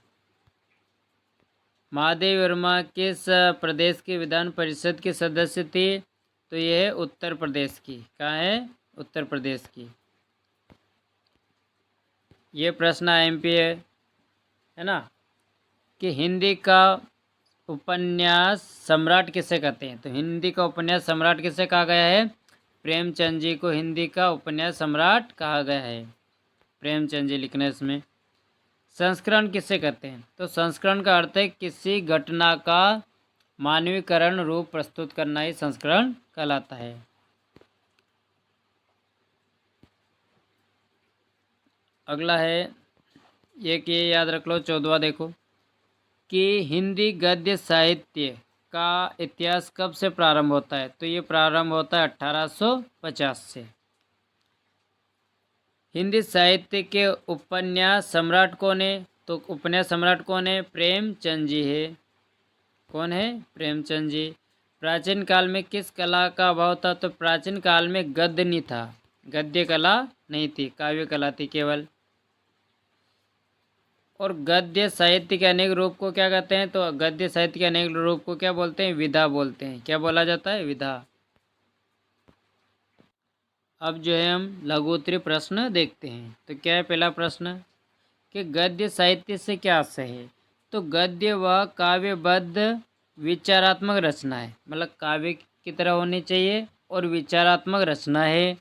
महादेवी वर्मा किस प्रदेश की विधान परिषद की सदस्य थी? तो ये है उत्तर प्रदेश की। कहाँ है? उत्तर प्रदेश की। ये प्रश्न एमपी है ना, कि हिंदी का उपन्यास सम्राट किसे कहते हैं? तो हिंदी का उपन्यास सम्राट किसे कहा गया है? प्रेमचंद जी को हिंदी का उपन्यास सम्राट कहा गया है। प्रेमचंद जी लिखना इसमें। संस्करण किसे कहते हैं? तो संस्करण का अर्थ है किसी घटना का मानवीकरण रूप प्रस्तुत करना ही संस्करण कहलाता है। अगला है ये कि याद रख लो 14वां, देखो कि हिंदी गद्य साहित्य का इतिहास कब से प्रारंभ होता है? तो ये प्रारंभ होता है 1850 से। हिंदी साहित्य के उपन्यास सम्राट कौन है? तो उपन्यास सम्राट कौन है? प्रेमचंद जी है। कौन है? प्रेमचंद जी। प्राचीन काल में किस कला का अभाव था? तो प्राचीन काल में गद्य नहीं था, गद्य कला नहीं थी, काव्य कला थी केवल। और गद्य साहित्य के अनेक रूप को क्या कहते हैं? तो गद्य साहित्य के अनेक रूप को क्या बोलते हैं? विधा बोलते हैं। क्या बोला जाता है? विधा। अब जो है हम लघुत्तरीय प्रश्न देखते हैं। तो क्या है पहला प्रश्न कि गद्य साहित्य से क्या आशय है? तो गद्य व काव्यबद्ध विचारात्मक रचना है, मतलब काव्य की तरह होनी चाहिए और विचारात्मक रचना है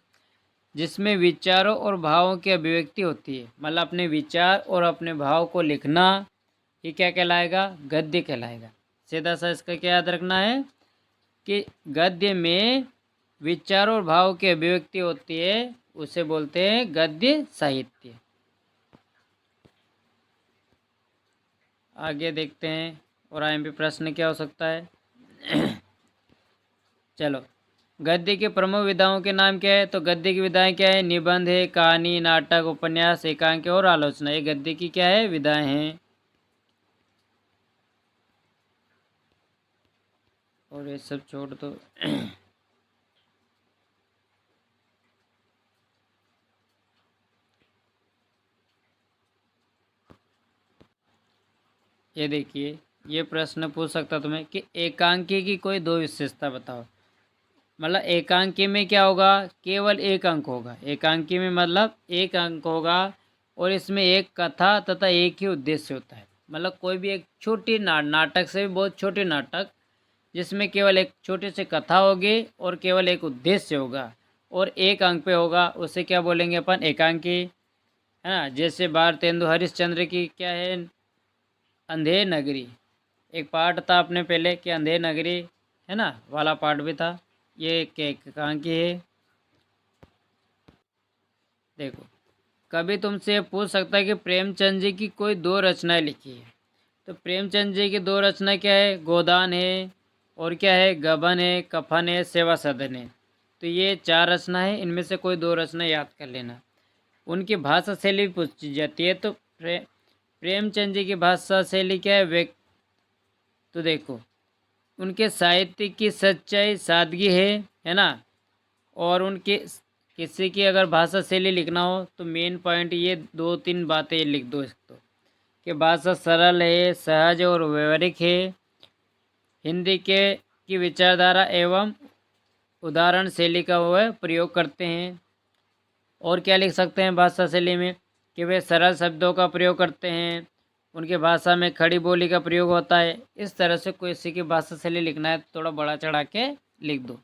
जिसमें विचारों और भावों की अभिव्यक्ति होती है। मतलब अपने विचार और अपने भाव को लिखना, ये क्या कहलाएगा? गद्य कहलाएगा। सीधा सा इसका क्या याद रखना है कि गद्य में विचार और भाव की अभिव्यक्ति होती है, उसे बोलते हैं गद्य साहित्य। आगे देखते हैं और आईएमपी प्रश्न क्या हो सकता है। चलो, गद्य के प्रमुख विधाओं के नाम क्या है? तो गद्य की विधाएं क्या है? निबंध है, कहानी, नाटक, उपन्यास, एकांक और आलोचना। ये गद्य की क्या है? विधाएं हैं। और ये सब छोड़ दो। ये देखिए, ये प्रश्न पूछ सकता तुम्हें कि एकांकी की कोई दो विशेषता बताओ। मतलब एकांकी में क्या होगा? केवल एक अंक होगा। एकांकी में मतलब एक अंक होगा और इसमें एक कथा तथा एक ही उद्देश्य होता है। मतलब कोई भी एक छोटी नाटक से भी बहुत छोटी नाटक जिसमें केवल एक छोटी सी कथा होगी और केवल एक उद्देश्य होगा और एक अंक पे होगा, उसे क्या बोलेंगे अपन? एकांकी, है ना। जैसे भारतेंदु हरिश्चंद्र की क्या है? अंधेर नगरी। एक पार्ट था अपने पहले कि अंधेर नगरी, है ना, वाला पार्ट भी था। ये कहाँ की है? देखो, कभी तुमसे पूछ सकता है कि प्रेमचंद जी की कोई दो रचनाएं लिखी है। तो प्रेमचंद जी की दो रचना क्या है? गोदान है और क्या है? गबन है, कफन है, सेवा सदन है। तो ये चार रचना है, इनमें से कोई दो रचना याद कर लेना। उनकी भाषा शैली भी पूछी जाती है। तो प्रेमचंद जी की भाषा शैली क्या है? तो देखो, उनके साहित्य की सच्चाई सादगी है ना। और उनके किसी की अगर भाषा शैली लिखना हो तो मेन पॉइंट ये दो तीन बातें लिख दो इसको, कि भाषा सरल है, सहज और व्यवहारिक है, हिंदी के की विचारधारा एवं उदाहरण शैली का वह प्रयोग करते हैं। और क्या लिख सकते हैं भाषा शैली में? कि वे सरल शब्दों का प्रयोग करते हैं, उनकी भाषा में खड़ी बोली का प्रयोग होता है। इस तरह से कोई किसी की भाषा शैली लिखना है तो थोड़ा बड़ा चढ़ा के लिख दो।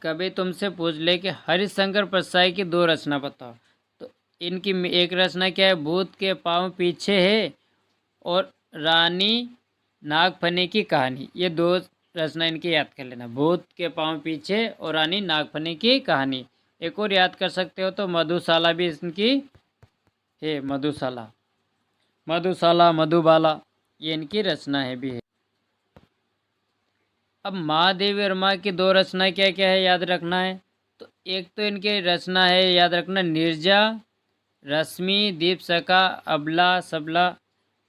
कभी तुमसे पूछ ले कि हरिशंकर परसाई की दो रचना बताओ। तो इनकी एक रचना क्या है? भूत के पाँव पीछे है और रानी नागफनी की कहानी। ये दो रचना इनकी याद कर लेना, भूत के पाँव पीछे और रानी नागफनी की कहानी। एक और याद कर सकते हो तो मधुशाला भी इनकी है, मधुशाला, मधुशाला, मधुबाला, ये इनकी रचना है भी है। अब महादेवी वर्मा की दो रचना क्या क्या है याद रखना है। तो एक तो इनकी रचना है, याद रखना, नीरजा, रश्मि, दीपशिखा, अबला, सबला।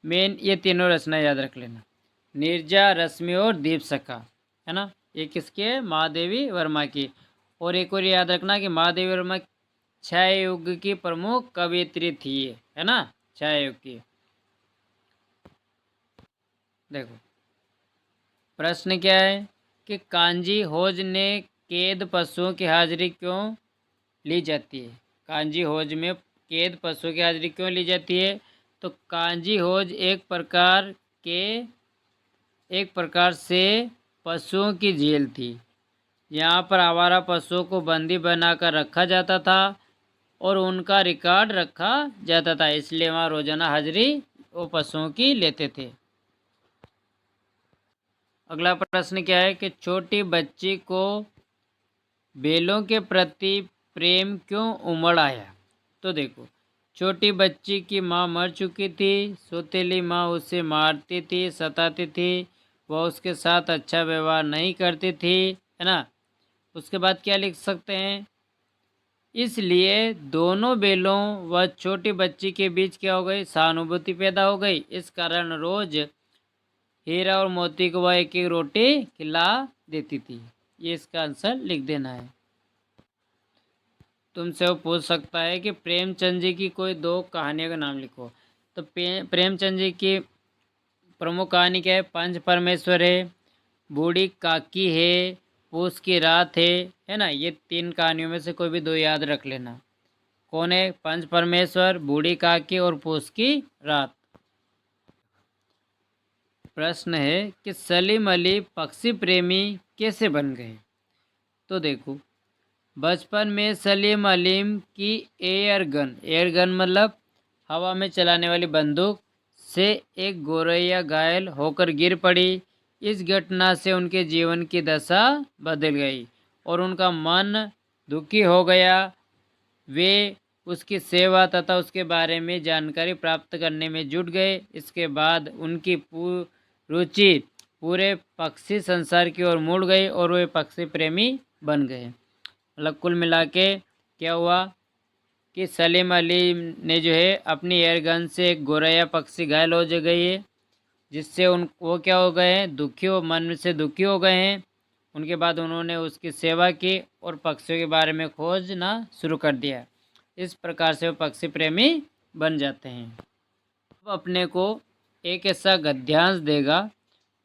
मेन ये तीनों रचना याद रख लेना, नीरजा, रश्मि और दीपशिखा, है ना। ये किसके? महादेवी वर्मा की। और एक और याद रखना कि महादेवी वर्मा छाया युग की प्रमुख कवियत्री थी, है ना, छाया युग की। देखो, प्रश्न क्या है कि कांजी होज ने कैद पशुओं की हाजिरी क्यों ली जाती है? कांजी होज में कैद पशुओं की हाजिरी क्यों ली जाती है? तो कांजी होज एक प्रकार से पशुओं की जेल थी। यहाँ पर आवारा पशुओं को बंदी बनाकर रखा जाता था और उनका रिकॉर्ड रखा जाता था, इसलिए वहाँ रोजाना हाजिरी वो पशुओं की लेते थे। अगला प्रश्न क्या है कि छोटी बच्ची को बैलों के प्रति प्रेम क्यों उमड़ आया? तो देखो, छोटी बच्ची की माँ मर चुकी थी, सौतेली माँ उसे मारती थी, सताती थी, वह उसके साथ अच्छा व्यवहार नहीं करती थी, है ना। उसके बाद क्या लिख सकते हैं? इसलिए दोनों बैलों व छोटी बच्ची के बीच क्या हो गई? सहानुभूति पैदा हो गई। इस कारण रोज हीरा और मोती को वह एक एक रोटी खिला देती थी। ये इसका आंसर लिख देना है। तुमसे वो पूछ सकता है कि प्रेमचंद जी की कोई दो कहानियों का नाम लिखो। तो प्रेमचंद जी की प्रमुख कहानी क्या है? पंच परमेश्वर है, बूढ़ी काकी है, पूस की रात है ना। ये तीन कहानियों में से कोई भी दो याद रख लेना। कौन है? पंच परमेश्वर, बूढ़ी काकी और पूस की रात। प्रश्न है कि सलीम अली पक्षी प्रेमी कैसे बन गए? तो देखो, बचपन में सलीम अलीम की एयर गन मतलब हवा में चलाने वाली बंदूक से एक गौरैया घायल होकर गिर पड़ी। इस घटना से उनके जीवन की दशा बदल गई और उनका मन दुखी हो गया। वे उसकी सेवा तथा उसके बारे में जानकारी प्राप्त करने में जुट गए। इसके बाद उनकी रुचि पूरे पक्षी संसार की ओर मुड़ गई और वे पक्षी प्रेमी बन गए। मतलब कुल मिला के क्या हुआ कि सलीम अली ने जो है अपनी एयरगन से एक गौरैया पक्षी घायल हो गई है, जिससे वो क्या हो गए हैं, मन से दुखी हो गए हैं। उनके बाद उन्होंने उसकी सेवा की और पक्षियों के बारे में खोजना शुरू कर दिया। इस प्रकार से वो पक्षी प्रेमी बन जाते हैं। अब अपने को एक ऐसा गद्यांश देगा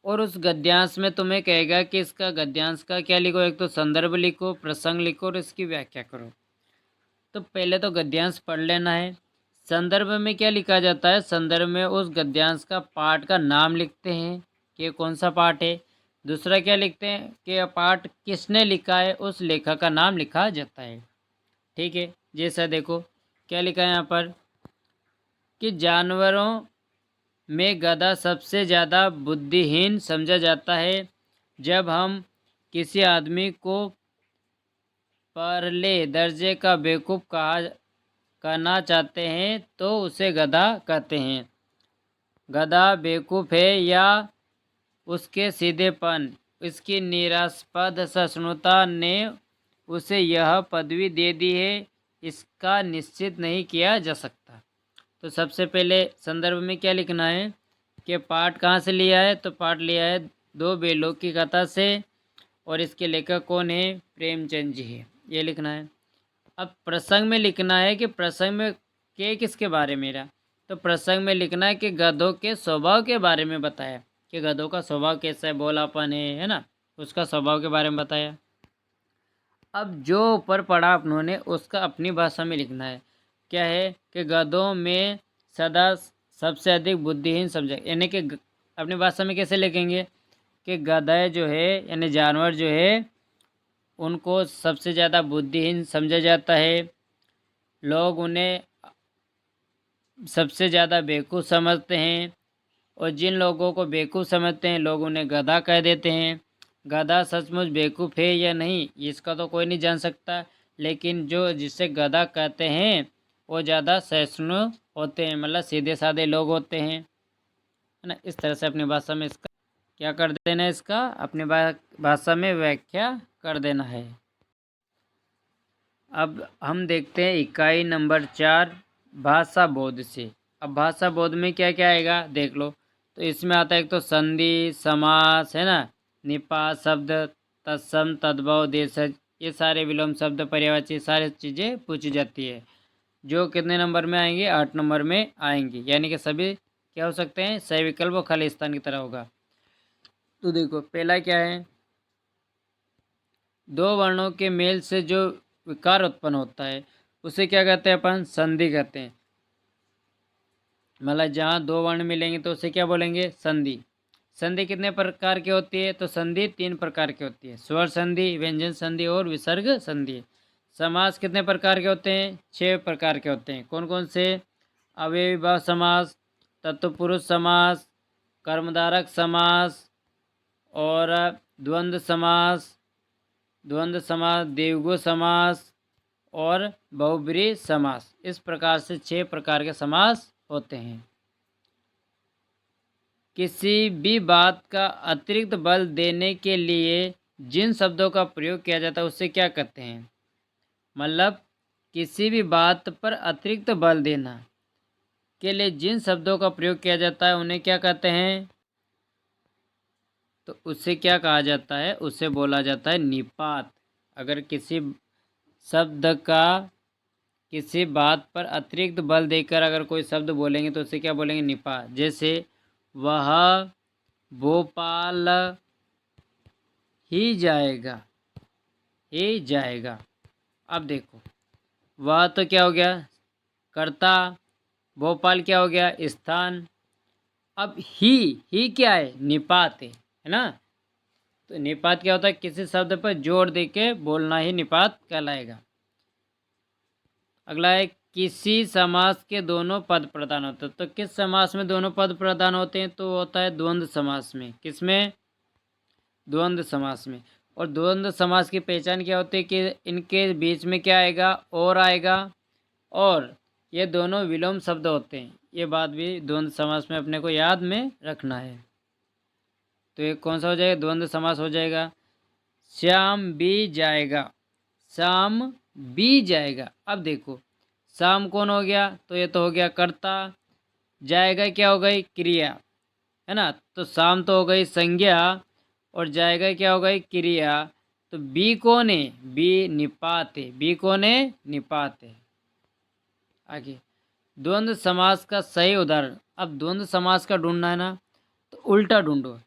और उस गद्यांश में तुम्हें कहेगा कि इसका गद्यांश का क्या लिखो, एक तो संदर्भ लिखो, प्रसंग लिखो और इसकी व्याख्या करो। तो पहले तो गद्यांश पढ़ लेना है। संदर्भ में क्या लिखा जाता है, संदर्भ में उस गद्यांश का पाठ का नाम लिखते हैं कि कौन सा पाठ है। दूसरा क्या लिखते हैं कि पाठ किसने लिखा है, उस लेखक का नाम लिखा जाता है। ठीक है, जैसा देखो क्या लिखा है यहाँ पर कि जानवरों में गधा सबसे ज़्यादा बुद्धिहीन समझा जाता है। जब हम किसी आदमी को परले दर्जे का बेवकूफ़ कहना चाहते हैं तो उसे गधा कहते हैं। गधा बेवकूफ़ है या उसके सीधेपन, इसकी निरास्पद सहिष्णुता ने उसे यह पदवी दे दी है, इसका निश्चित नहीं किया जा सकता। तो सबसे पहले संदर्भ में क्या लिखना है कि पाठ कहाँ से लिया है, तो पाठ लिया है दो बेलों की कथा से और इसके लेखक कौन है, प्रेमचंद जी है, ये लिखना है। अब प्रसंग में लिखना है कि प्रसंग में के किसके बारे में रहा, तो प्रसंग में लिखना है कि गधों के स्वभाव के बारे में बताया कि गधों का स्वभाव कैसा है, बोलापन है ना, उसका स्वभाव के बारे में बताया। अब जो ऊपर पढ़ा अपनों उसका अपनी भाषा में लिखना है। क्या है कि गधों में सदा सबसे अधिक बुद्धिहीन समझा, यानी कि अपनी भाषा में कैसे लिखेंगे कि गधा जो है यानी जानवर जो है उनको सबसे ज़्यादा बुद्धिहीन समझा जाता है। लोग उन्हें सबसे ज़्यादा बेवकूफ़ समझते हैं और जिन लोगों को बेवकूफ़ समझते हैं लोग उन्हें गधा कह देते हैं। गधा सचमुच बेवकूफ़ है या नहीं इसका तो कोई नहीं जान सकता, लेकिन जो जिसे गधा कहते हैं वो ज़्यादा सहिष्णु होते हैं, मतलब सीधे साधे लोग होते हैं, है ना। इस तरह से अपनी भाषा में इसका क्या कर देना है, इसका अपनी भाषा में व्याख्या कर देना है। अब हम देखते हैं इकाई नंबर 4 भाषा बोध से। अब भाषा बोध में क्या क्या आएगा देख लो। तो इसमें आता है एक तो संधि, समास, है ना, निपात शब्द, तत्सम, तद्भव, देशज, ये सारे विलोम शब्द, पर्यायवाची सारी चीज़ें पूछी जाती है, जो कितने नंबर में आएंगे, 8 नंबर में आएंगी। यानी कि सभी क्या हो सकते हैं, सही विकल्प और खाली स्थान की तरह होगा। तो देखो पहला क्या है, दो वर्णों के मेल से जो विकार उत्पन्न होता है उसे क्या कहते हैं अपन, संधि कहते हैं। मतलब जहाँ दो वर्ण मिलेंगे तो उसे क्या बोलेंगे, संधि। संधि कितने प्रकार की होती है, तो संधि 3 प्रकार की होती है, स्वर संधि, व्यंजन संधि और विसर्ग संधि। समास कितने प्रकार के होते हैं, 6 प्रकार के होते हैं। कौन कौन से, अव्ययीभाव समास, तत्पुरुष समास, कर्मधारक समास और द्वंद्व समास, देवगु समास और बहुब्रीहि समास। इस प्रकार से 6 प्रकार के समास होते हैं। किसी भी बात का अतिरिक्त बल देने के लिए जिन शब्दों का प्रयोग किया जाता है उसे क्या कहते हैं, मतलब किसी भी बात पर अतिरिक्त बल देना के लिए जिन शब्दों का प्रयोग किया जाता है उन्हें क्या कहते हैं, तो उससे क्या कहा जाता है, उसे बोला जाता है निपात। अगर किसी शब्द का किसी बात पर अतिरिक्त बल देकर अगर कोई शब्द बोलेंगे तो उसे क्या बोलेंगे, निपात। जैसे वह भोपाल ही जाएगा, ही जाएगा। अब देखो वह तो क्या हो गया, कर्ता, भोपाल क्या हो गया, स्थान। अब ही क्या है, निपात है ना। तो निपात क्या होता है, किसी शब्द पर जोर देके बोलना ही निपात कहलाएगा। अगला है किसी समास के दोनों पद प्रधान होते हैं। तो किस समास में दोनों पद प्रधान होते हैं? तो होता है द्वंद्व समास में। किसमें? द्वंद्व समास में। और द्वंद्व समास की पहचान क्या होती है कि इनके बीच में क्या आएगा? और आएगा, और ये दोनों विलोम शब्द होते हैं। ये बात भी द्वंद्व समास में अपने को याद में रखना है। तो ये कौन सा हो जाएगा? द्वंद्व समास हो जाएगा। श्याम भी जाएगा, श्याम भी जाएगा। अब देखो, शाम कौन हो गया? तो ये तो हो गया कर्ता। जाएगा क्या हो गई? क्रिया, है ना। तो शाम तो हो गई संज्ञा, और जाएगा क्या हो गई? क्रिया। तो बी कौन है? बी निपात है। बी कौन है? निपात है। आगे द्वंद्व समास का सही उदाहरण। अब द्वंद्व समास का ढूंढना है ना, तो उल्टा ढूंढो।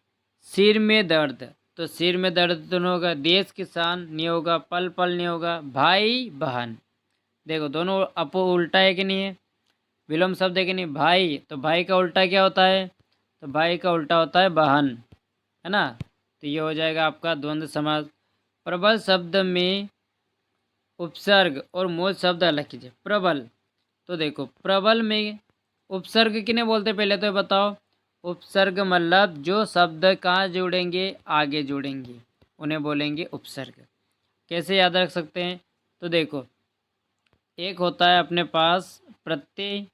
सिर में दर्द, तो सिर में दर्द तो नहीं होगा। देश किसान नहीं होगा। पल पल नहीं होगा। भाई बहन, देखो दोनों अपो उल्टा है कि नहीं है? विलोम शब्द है कि नहीं? भाई, तो भाई का उल्टा क्या होता है? तो भाई का उल्टा होता है बहन, है ना। तो ये हो जाएगा आपका द्वंद्व समास। प्रबल शब्द में उपसर्ग और मूल शब्द अलग कीजिए। प्रबल, तो देखो प्रबल में उपसर्ग किन्हें बोलते? पहले तो ये बताओ। उपसर्ग मतलब जो शब्द कहाँ जुड़ेंगे? आगे जुड़ेंगे, उन्हें बोलेंगे उपसर्ग। कैसे याद रख सकते हैं? तो देखो, एक होता है अपने पास प्रत्यय,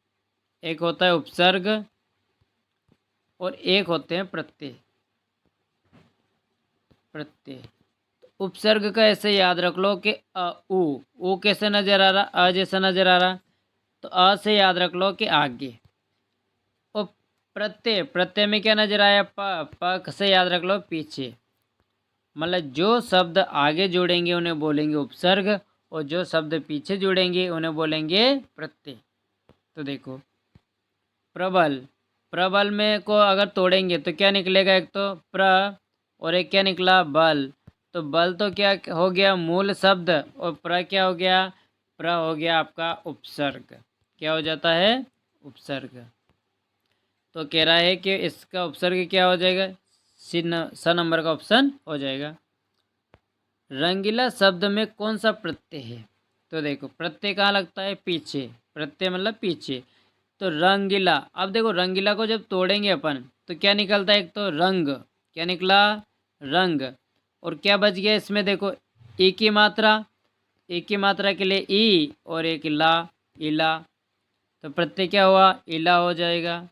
एक होता है उपसर्ग, और एक होते हैं प्रत्यय। प्रत्यय उपसर्ग का ऐसे याद रख लो कि अ उ कैसे नजर आ रहा? अ जैसा नजर आ रहा। तो अ से याद रख लो कि आगे। और प्रत्यय, प्रत्यय में क्या नजर आया? प से याद रख लो पीछे। मतलब जो शब्द आगे जुड़ेंगे उन्हें बोलेंगे उपसर्ग, और जो शब्द पीछे जुड़ेंगे उन्हें बोलेंगे प्रत्यय। तो देखो, प्रबल, प्रबल में को अगर तोड़ेंगे तो क्या निकलेगा? एक तो प्र, और एक क्या निकला? बल। तो बल तो क्या हो गया? मूल शब्द। और प्र क्या हो गया? प्र हो गया आपका उपसर्ग। क्या हो जाता है? उपसर्ग। तो कह रहा है कि इसका उपसर्ग क्या हो जाएगा? स नंबर का ऑप्शन हो जाएगा। रंगीला शब्द में कौन सा प्रत्यय है? तो देखो, प्रत्यय कहाँ लगता है? पीछे। प्रत्यय मतलब पीछे। तो रंगीला, अब देखो रंगीला को जब तोड़ेंगे अपन तो क्या निकलता है? एक तो रंग, क्या निकला? रंग। और क्या बच गया इसमें? देखो, ई की मात्रा, ई की मात्रा के लिए ई, और एक ला, इला। तो प्रत्यय क्या हुआ? इला हो जाएगा।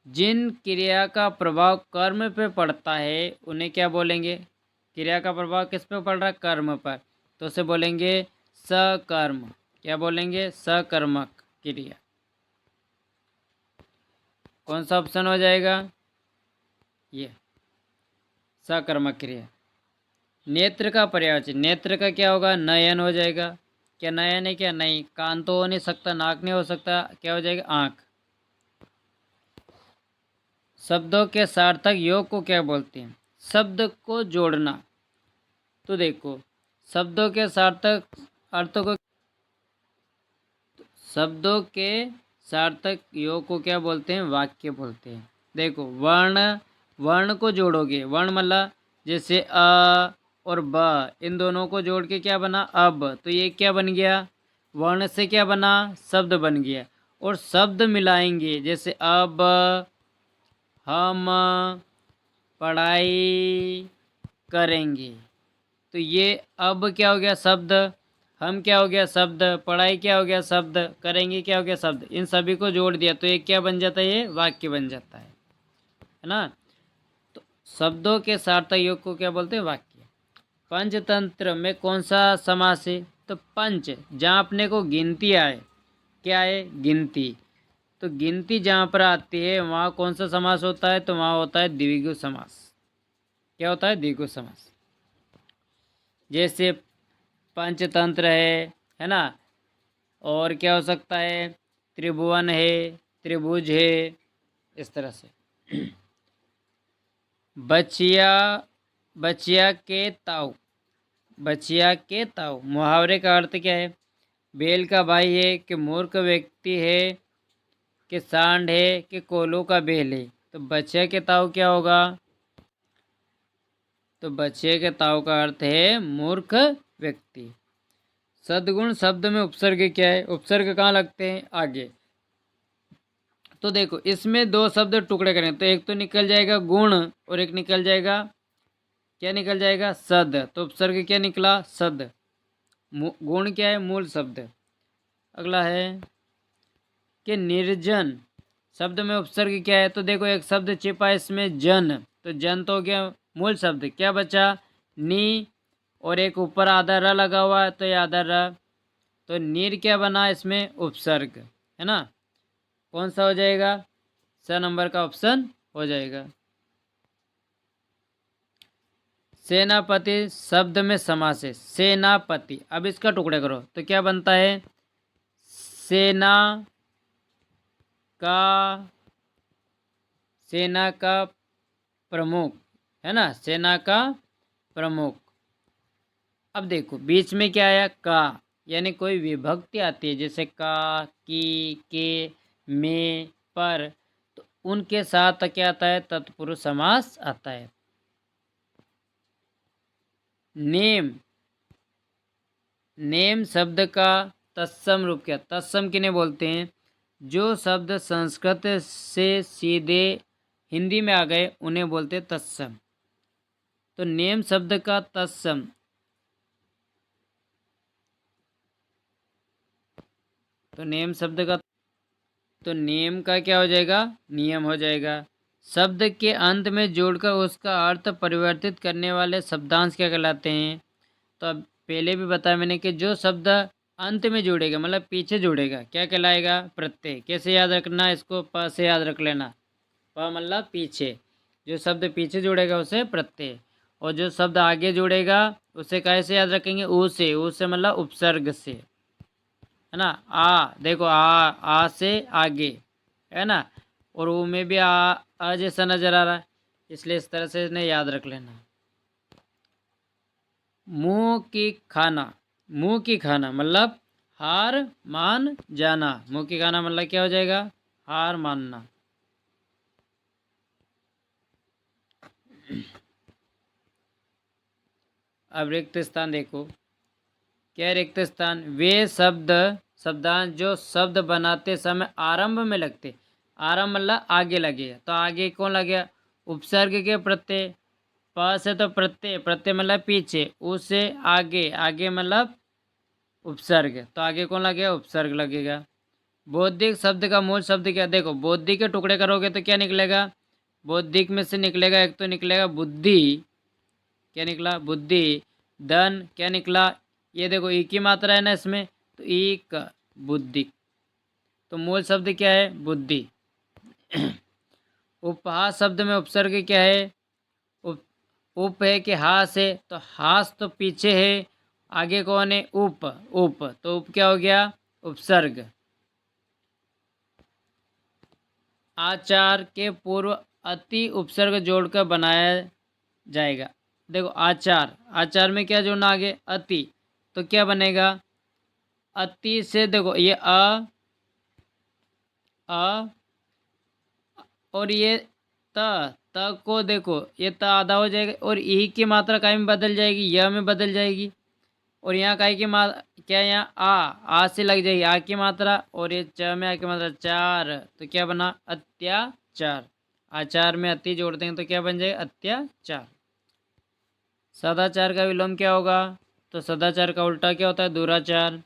जिन क्रिया का प्रभाव कर्म पे पड़ता है उन्हें क्या बोलेंगे? क्रिया का प्रभाव किस पे पड़ रहा है? कर्म पर। तो उसे बोलेंगे सकर्म। क्या बोलेंगे? सकर्मक क्रिया। कौन सा ऑप्शन हो जाएगा? ये सकर्मक क्रिया। नेत्र का पर्यायवाची, नेत्र का क्या होगा? नयन हो जाएगा। क्या नयन है? क्या नहीं। कान तो हो नहीं सकता, नाक नहीं हो सकता, क्या हो जाएगा? आंख। शब्दों के सार्थक योग को क्या बोलते हैं? शब्द को जोड़ना। तो देखो, शब्दों के सार्थक अर्थों को, शब्दों के सार्थक योग को क्या बोलते हैं? वाक्य बोलते हैं। देखो, वर्ण, वर्ण को जोड़ोगे, वर्ण मतलब जैसे अ और ब, इन दोनों को जोड़ के क्या बना? अब। तो ये क्या बन गया? वर्ण से क्या बना? शब्द बन गया। और शब्द मिलाएंगे, जैसे अब हम पढ़ाई करेंगे। तो ये अब क्या हो गया? शब्द। हम क्या हो गया? शब्द। पढ़ाई क्या हो गया? शब्द। करेंगे क्या हो गया? शब्द। इन सभी को जोड़ दिया तो ये क्या बन जाता है? ये वाक्य बन जाता है ना। तो शब्दों के सार्थक योग को क्या बोलते हैं? वाक्य। पंचतंत्र में कौन सा समास है? तो पंच, जहाँ अपने को गिनती आए, क्या है? गिनती। तो गिनती जहाँ पर आती है वहाँ कौन सा समास होता है? तो वहाँ होता है द्विगु समास। क्या होता है? द्विगु समास। जैसे पंचतंत्र है ना। और क्या हो सकता है? त्रिभुवन है, त्रिभुज है, इस तरह से। बचिया, बचिया के ताऊ, बचिया के ताऊ मुहावरे का अर्थ क्या है? बेल का भाई है, कि मूर्ख व्यक्ति है, कि सांड है, कि कोल्हू का बेल है। तो बचिया के ताऊ क्या होगा? तो बचिया के ताऊ का अर्थ है मूर्ख व्यक्ति। सद्गुण शब्द में उपसर्ग क्या है? उपसर्ग कहाँ लगते हैं? आगे। तो देखो इसमें दो शब्द टुकड़े करें तो एक तो निकल जाएगा गुण और एक निकल जाएगा, क्या निकल जाएगा? सद। तो उपसर्ग क्या निकला? सद। गुण क्या है? मूल शब्द। अगला है कि निर्जन शब्द में उपसर्ग क्या है? तो देखो एक शब्द छिपा है इसमें, जन। तो जन तो हो गया मूल शब्द, क्या बचा? नी, और एक ऊपर आधा र लगा हुआ है तो ये आधा र, तो नीर क्या बना इसमें? उपसर्ग, है ना। कौन सा हो जाएगा? स नंबर का ऑप्शन हो जाएगा। सेनापति शब्द में समास है, सेनापति। अब इसका टुकड़े करो तो क्या बनता है? सेना का, सेना का प्रमुख, है ना, सेना का प्रमुख। अब देखो बीच में क्या आया? का, यानी कोई विभक्ति आती है जैसे का, की, के, में, पर, तो उनके साथ क्या आता है? तत्पुरुष समास आता है। नेम, नेम शब्द का तत्सम रूप क्या? तत्सम किन्हें बोलते हैं? जो शब्द संस्कृत से सीधे हिंदी में आ गए उन्हें बोलते हैं तत्सम। तो नेम शब्द का तत्सम, तो नेम शब्द का, तो नेम का क्या हो जाएगा? नियम हो जाएगा। शब्द के अंत में जोड़कर उसका अर्थ परिवर्तित करने वाले शब्दांश क्या कहलाते हैं? तो अब पहले भी बताया मैंने कि जो शब्द अंत में जुड़ेगा मतलब पीछे जुड़ेगा क्या कहलाएगा? प्रत्यय। कैसे याद रखना इसको? प से याद रख लेना। प मतलब पीछे, जो शब्द पीछे जुड़ेगा उसे प्रत्यय, और जो शब्द आगे जुड़ेगा उसे कैसे याद रखेंगे? ऊ से। ऊ से मतलब उपसर्ग से, है ना। देखो आ से आगे, है ना, और वो में भी आ जैसा नजर आ रहा है, इसलिए इस तरह से इन्हें याद रख लेना। मुंह की खाना, मुंह की खाना मतलब हार मान जाना। मुंह की खाना मतलब क्या हो जाएगा? हार मानना। अब रिक्त स्थान देखो, क्या रिक्त स्थान? वे शब्द, शब्दांश जो शब्द बनाते समय आरंभ में लगते। आरंभ मतलब आगे लगेगा, तो आगे कौन लगेगा? उपसर्ग के प्रत्यय। प से तो प्रत्यय, प्रत्यय मतलब पीछे, उ से आगे, आगे मतलब उपसर्ग, तो आगे कौन लगेगा? उपसर्ग लगेगा। बौद्धिक शब्द का मूल शब्द क्या? देखो बौद्धिक के टुकड़े करोगे तो क्या निकलेगा? बौद्धिक में से निकलेगा एक तो निकलेगा बुद्धि, क्या निकला? बुद्धि। धन क्या निकला? ये देखो ई की मात्रा है ना इसमें, तो एक बुद्धि, तो मूल शब्द क्या है? बुद्धि। उपहास शब्द में उपसर्ग क्या है? उप, उप है कि हास है? तो हास तो पीछे है, आगे कौन है? उप। उप तो उप क्या हो गया? उपसर्ग। आचार के पूर्व अति उपसर्ग जोड़कर बनाया जाएगा। देखो आचार, आचार में क्या जोड़ना आगे? अति, तो क्या बनेगा? अति से देखो ये अ और ये त को देखो ये त आधा हो जाएगा और ई की मात्रा काय में बदल जाएगी? य में बदल जाएगी। और यहाँ काय की क्या यहाँ आ से लग जाएगी आ की मात्रा, और ये च में आ की मात्रा चार, तो क्या बना? अत्याचार। आचार में अति जोड़ देंगे तो क्या बन जाएगा? अत्याचार। सदाचार का विलोम क्या होगा? तो सदाचार का उल्टा क्या होता है? दुराचार।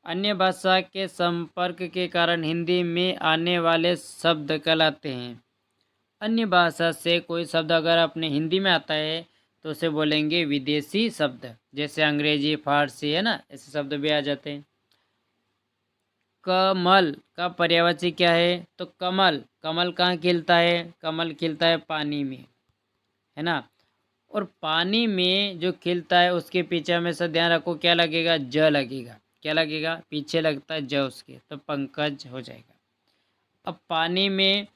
अन्य भाषा के संपर्क के कारण हिंदी में आने वाले शब्द कहलाते हैं। अन्य भाषा से कोई शब्द अगर अपने हिंदी में आता है तो उसे बोलेंगे विदेशी शब्द, जैसे अंग्रेजी, फारसी, है ना, ऐसे शब्द भी आ जाते हैं। कमल का पर्यायवाची क्या है? तो कमल, कमल कहाँ खिलता है? कमल खिलता है पानी में, है ना। और पानी में जो खिलता है उसके पीछे हमेशा ध्यान रखो क्या लगेगा? ज लगेगा। क्या लगेगा? पीछे लगता है ज उसके, तो पंकज हो जाएगा। अब पानी में,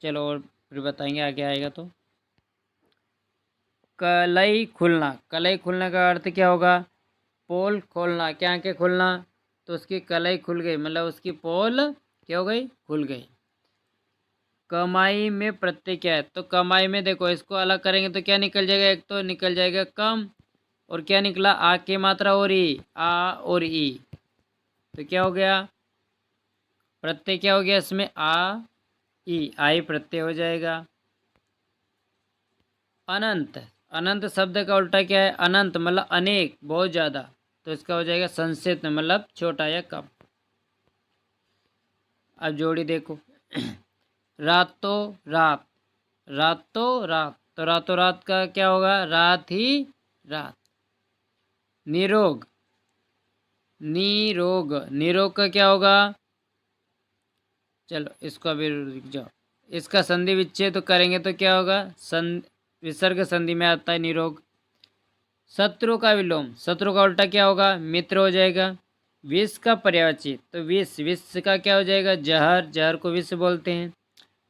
चलो और फिर बताएंगे आगे आएगा। तो कलई खुलना, कलई खुलने का अर्थ क्या होगा? पोल खोलना, क्या के खुलना? तो उसकी कलई खुल गई मतलब उसकी पोल क्या हो गई? खुल गई। कमाई में प्रत्यय क्या है? तो कमाई में देखो इसको अलग करेंगे तो क्या निकल जाएगा? एक तो निकल जाएगा कम, और क्या निकला, आ की मात्रा और ई, आ और ई, तो क्या हो गया, प्रत्यय क्या हो गया इसमें, आ ई, आई प्रत्यय हो जाएगा। अनंत, अनंत शब्द का उल्टा क्या है, अनंत मतलब अनेक, बहुत ज्यादा, तो इसका हो जाएगा संक्षिप्त मतलब छोटा या कम। अब जोड़ी देखो, रातों रात, रातों रात, तो रातों रात का क्या होगा, रात ही रात। निरोग, निरोग, निरोग का क्या होगा, चलो इसको अभी रुक जाओ, इसका संधि विच्छेद तो करेंगे तो क्या होगा, विसर्ग संधि में आता है निरोग। शत्रु का विलोम, शत्रु का उल्टा क्या होगा, मित्र हो जाएगा। विष का पर्यायवाची, तो विष, विष का क्या हो जाएगा, जहर, जहर को विष बोलते हैं।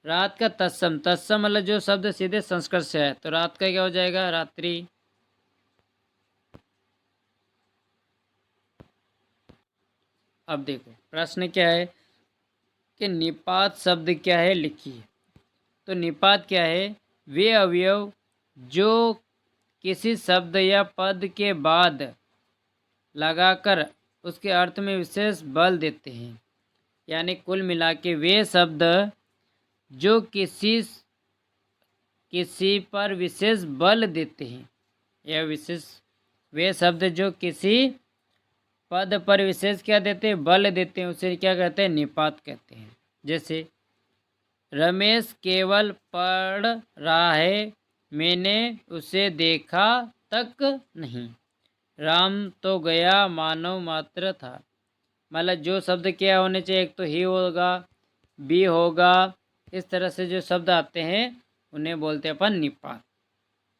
रात का तत्सम, तत्सम मतलब जो शब्द सीधे संस्कृत से है, तो रात का क्या हो जाएगा, रात्रि। अब देखो प्रश्न क्या है कि निपात शब्द क्या है लिखिए। तो निपात क्या है, वे अवयव जो किसी शब्द या पद के बाद लगाकर उसके अर्थ में विशेष बल देते हैं। यानी कुल मिला के वे शब्द जो किसी पर विशेष बल देते हैं, या विशेष, वे शब्द जो किसी पद पर विशेष क्या देते हैं, बल देते हैं, उसे क्या कहते हैं, निपात कहते हैं। जैसे रमेश केवल पढ़ रहा है, मैंने उसे देखा तक नहीं। राम तो गया मानव मात्र था, मतलब जो शब्द क्या होने चाहिए, एक तो ही होगा, बी होगा, इस तरह से जो शब्द आते हैं उन्हें बोलते हैं अपन निपात,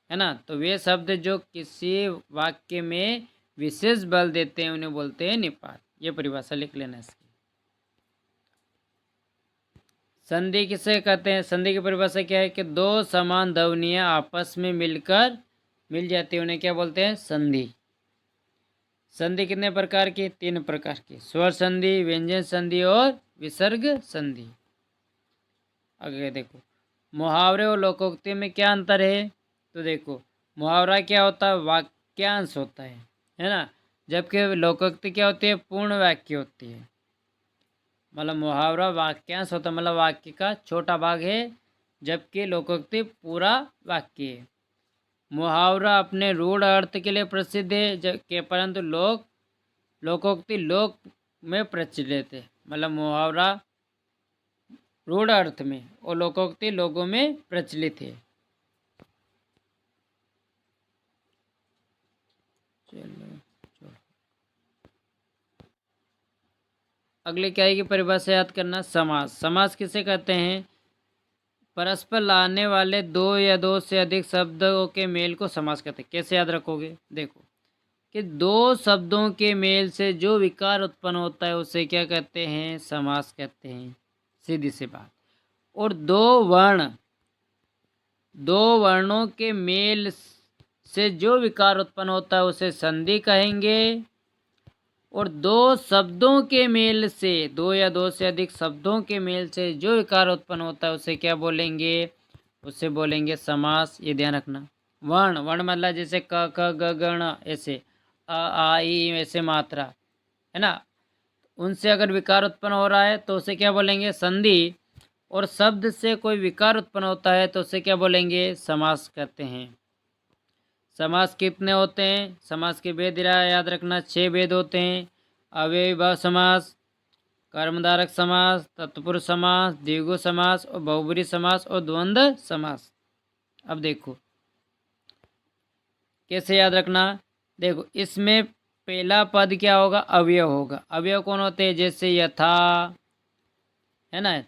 है ना। तो वे शब्द जो किसी वाक्य में विशेष बल देते हैं उन्हें बोलते हैं निपात। ये परिभाषा लिख लेना इसकी। संधि किसे कहते हैं, संधि की परिभाषा क्या है कि दो समान ध्वनियां आपस में मिल जाती है, उन्हें क्या बोलते हैं, संधि। संधि कितने प्रकार की, 3 प्रकार की, स्वर संधि, व्यंजन संधि और विसर्ग संधि। आगे देखो, मुहावरे और लोकोक्ति में क्या अंतर है, तो देखो मुहावरा क्या होता है, वाक्यांश होता है ना, जबकि लोकोक्ति क्या होती है, पूर्ण वाक्य होती है। मतलब मुहावरा वाक्यांश होता है, मतलब वाक्य का छोटा भाग है, जबकि लोकोक्ति पूरा वाक्य है। मुहावरा अपने रूढ़ अर्थ के लिए प्रसिद्ध है, जबकि परंतु लोकोक्ति लोक में प्रचलित है। मतलब मुहावरा रूढ़ अर्थ में और लोकोक्ति लोगों में प्रचलित है। चलो अगले क्या है कि परिभाषा याद करना, समास। समास किसे कहते हैं, परस्पर लाने वाले दो या दो से अधिक शब्दों के मेल को समास कहते हैं। कैसे याद रखोगे, देखो कि दो शब्दों के मेल से जो विकार उत्पन्न होता है उसे क्या कहते हैं, समास कहते हैं, सीधी सी बात। और दो वर्णों के मेल से जो विकार उत्पन्न होता है उसे संधि कहेंगे। और दो शब्दों के मेल से, दो या दो से अधिक शब्दों के मेल से जो विकार उत्पन्न होता है उसे क्या बोलेंगे, उसे बोलेंगे समास। ये ध्यान रखना। वर्ण, वर्ण मतलब जैसे क ख ग गण, ऐसे अ आ ई, ऐसे मात्रा, है ना, उनसे अगर विकार उत्पन्न हो रहा है तो उसे क्या बोलेंगे, संधि। और शब्द से कोई विकार उत्पन्न होता है तो उसे क्या बोलेंगे, समास कहते हैं। समास कितने होते हैं, समास के भेद याद रखना, 6 भेद होते हैं। अव्ययीभाव समास, कर्मधारक समास, तत्पुरुष समास, द्विगु समास और बहुब्रीहि समास और द्वंद्व समास। अब देखो कैसे याद रखना, देखो इसमें पहला पद क्या होगा, अवयव होगा। अवयव कौन होते हैं, जैसे यथा, है ना,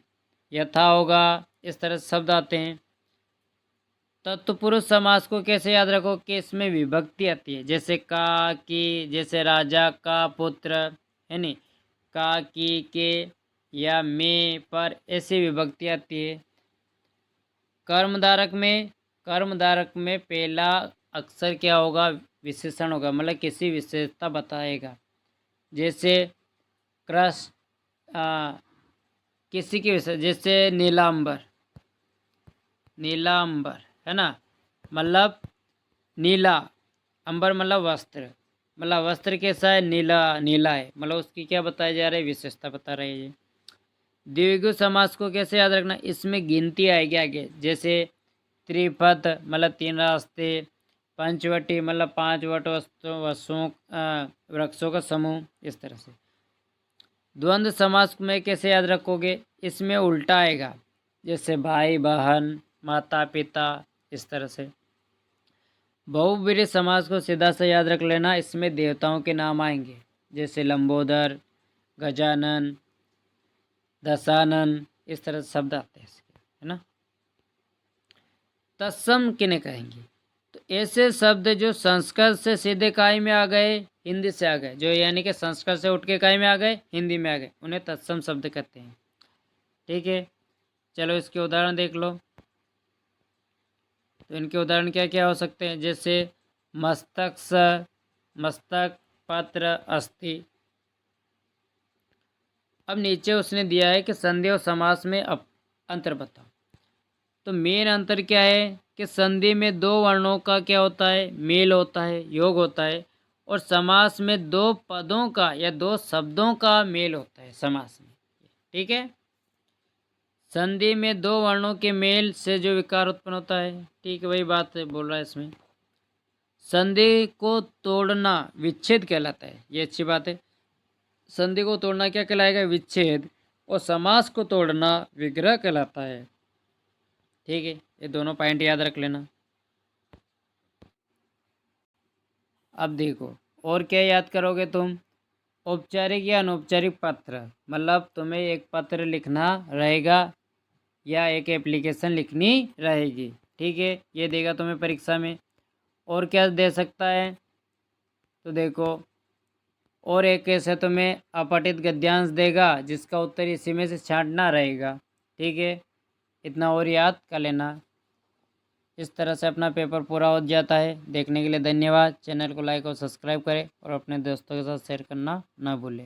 यथा होगा, इस तरह से शब्द आते हैं। तत्पुरुष समास को कैसे याद रखो कि इसमें विभक्ति आती है, जैसे का की, जैसे राजा का पुत्र, है नी, का की के या में पर, ऐसी विभक्ति आती है। कर्मधारक में पहला अक्षर क्या होगा, विशेषण होगा, मतलब किसी विशेषता बताएगा। जैसे कृष्ण, किसी की विशेष, जैसे नीलांबर, नीलांबर, है ना, मतलब नीला अंबर मतलब वस्त्र, मतलब वस्त्र कैसा है, नीला नीला है, मतलब उसकी क्या बताया जा रहा है, विशेषता बता रहे हैं ये। द्विगु समास को कैसे याद रखना, इसमें गिनती आएगी आगे, जैसे त्रिपथ मतलब 3 रास्ते, पंचवटी मतलब 5 वट वस्तुओं वृक्षों का समूह, इस तरह से। द्वंद्व समास में कैसे याद रखोगे, इसमें उल्टा आएगा, जैसे भाई बहन, माता पिता, इस तरह से। बहुब्रीहि समास को सीधा से याद रख लेना, इसमें देवताओं के नाम आएंगे, जैसे लंबोदर, गजानन, दशानन, इस तरह से शब्द आते हैं इसके, है ना। तत्सम किन्हें कहेंगे, तो ऐसे शब्द जो संस्कृत से सीधे काय में आ गए, हिंदी से आ गए, जो यानी कि संस्कृत से उठ के काय में आ गए, हिंदी में आ गए, उन्हें तत्सम शब्द कहते हैं। ठीक है, चलो इसके उदाहरण देख लो। तो इनके उदाहरण क्या क्या हो सकते हैं, जैसे मस्तक स, मस्तक, पत्र, अस्थि। अब नीचे उसने दिया है कि संधि और समास में अंतर बताओ। तो मेन अंतर क्या है कि संधि में 2 वर्णों का क्या होता है, मेल होता है, योग होता है, और समास में 2 पदों का या 2 शब्दों का मेल होता है समास में। ठीक है, संधि में 2 वर्णों के मेल से जो विकार उत्पन्न होता है, ठीक है, वही बात बोल रहा है इसमें। संधि को तोड़ना विच्छेद कहलाता है, ये अच्छी बात है। संधि को तोड़ना क्या कहलाएगा, विच्छेद, और समास को तोड़ना विग्रह कहलाता है। ठीक है, ये दोनों पॉइंट याद रख लेना। अब देखो और क्या याद करोगे तुम, औपचारिक या अनौपचारिक पत्र, मतलब तुम्हें एक पत्र लिखना रहेगा या एक एप्लीकेशन लिखनी रहेगी। ठीक है, ये देगा तुम्हें परीक्षा में। और क्या दे सकता है, तो देखो और एक कैसे तुम्हें अपठित गद्यांश देगा, जिसका उत्तर इसी में से छांटना रहेगा। ठीक है, इतना और याद कर लेना। इस तरह से अपना पेपर पूरा हो जाता है। देखने के लिए धन्यवाद। चैनल को लाइक और सब्सक्राइब करें और अपने दोस्तों के साथ शेयर करना ना भूलें।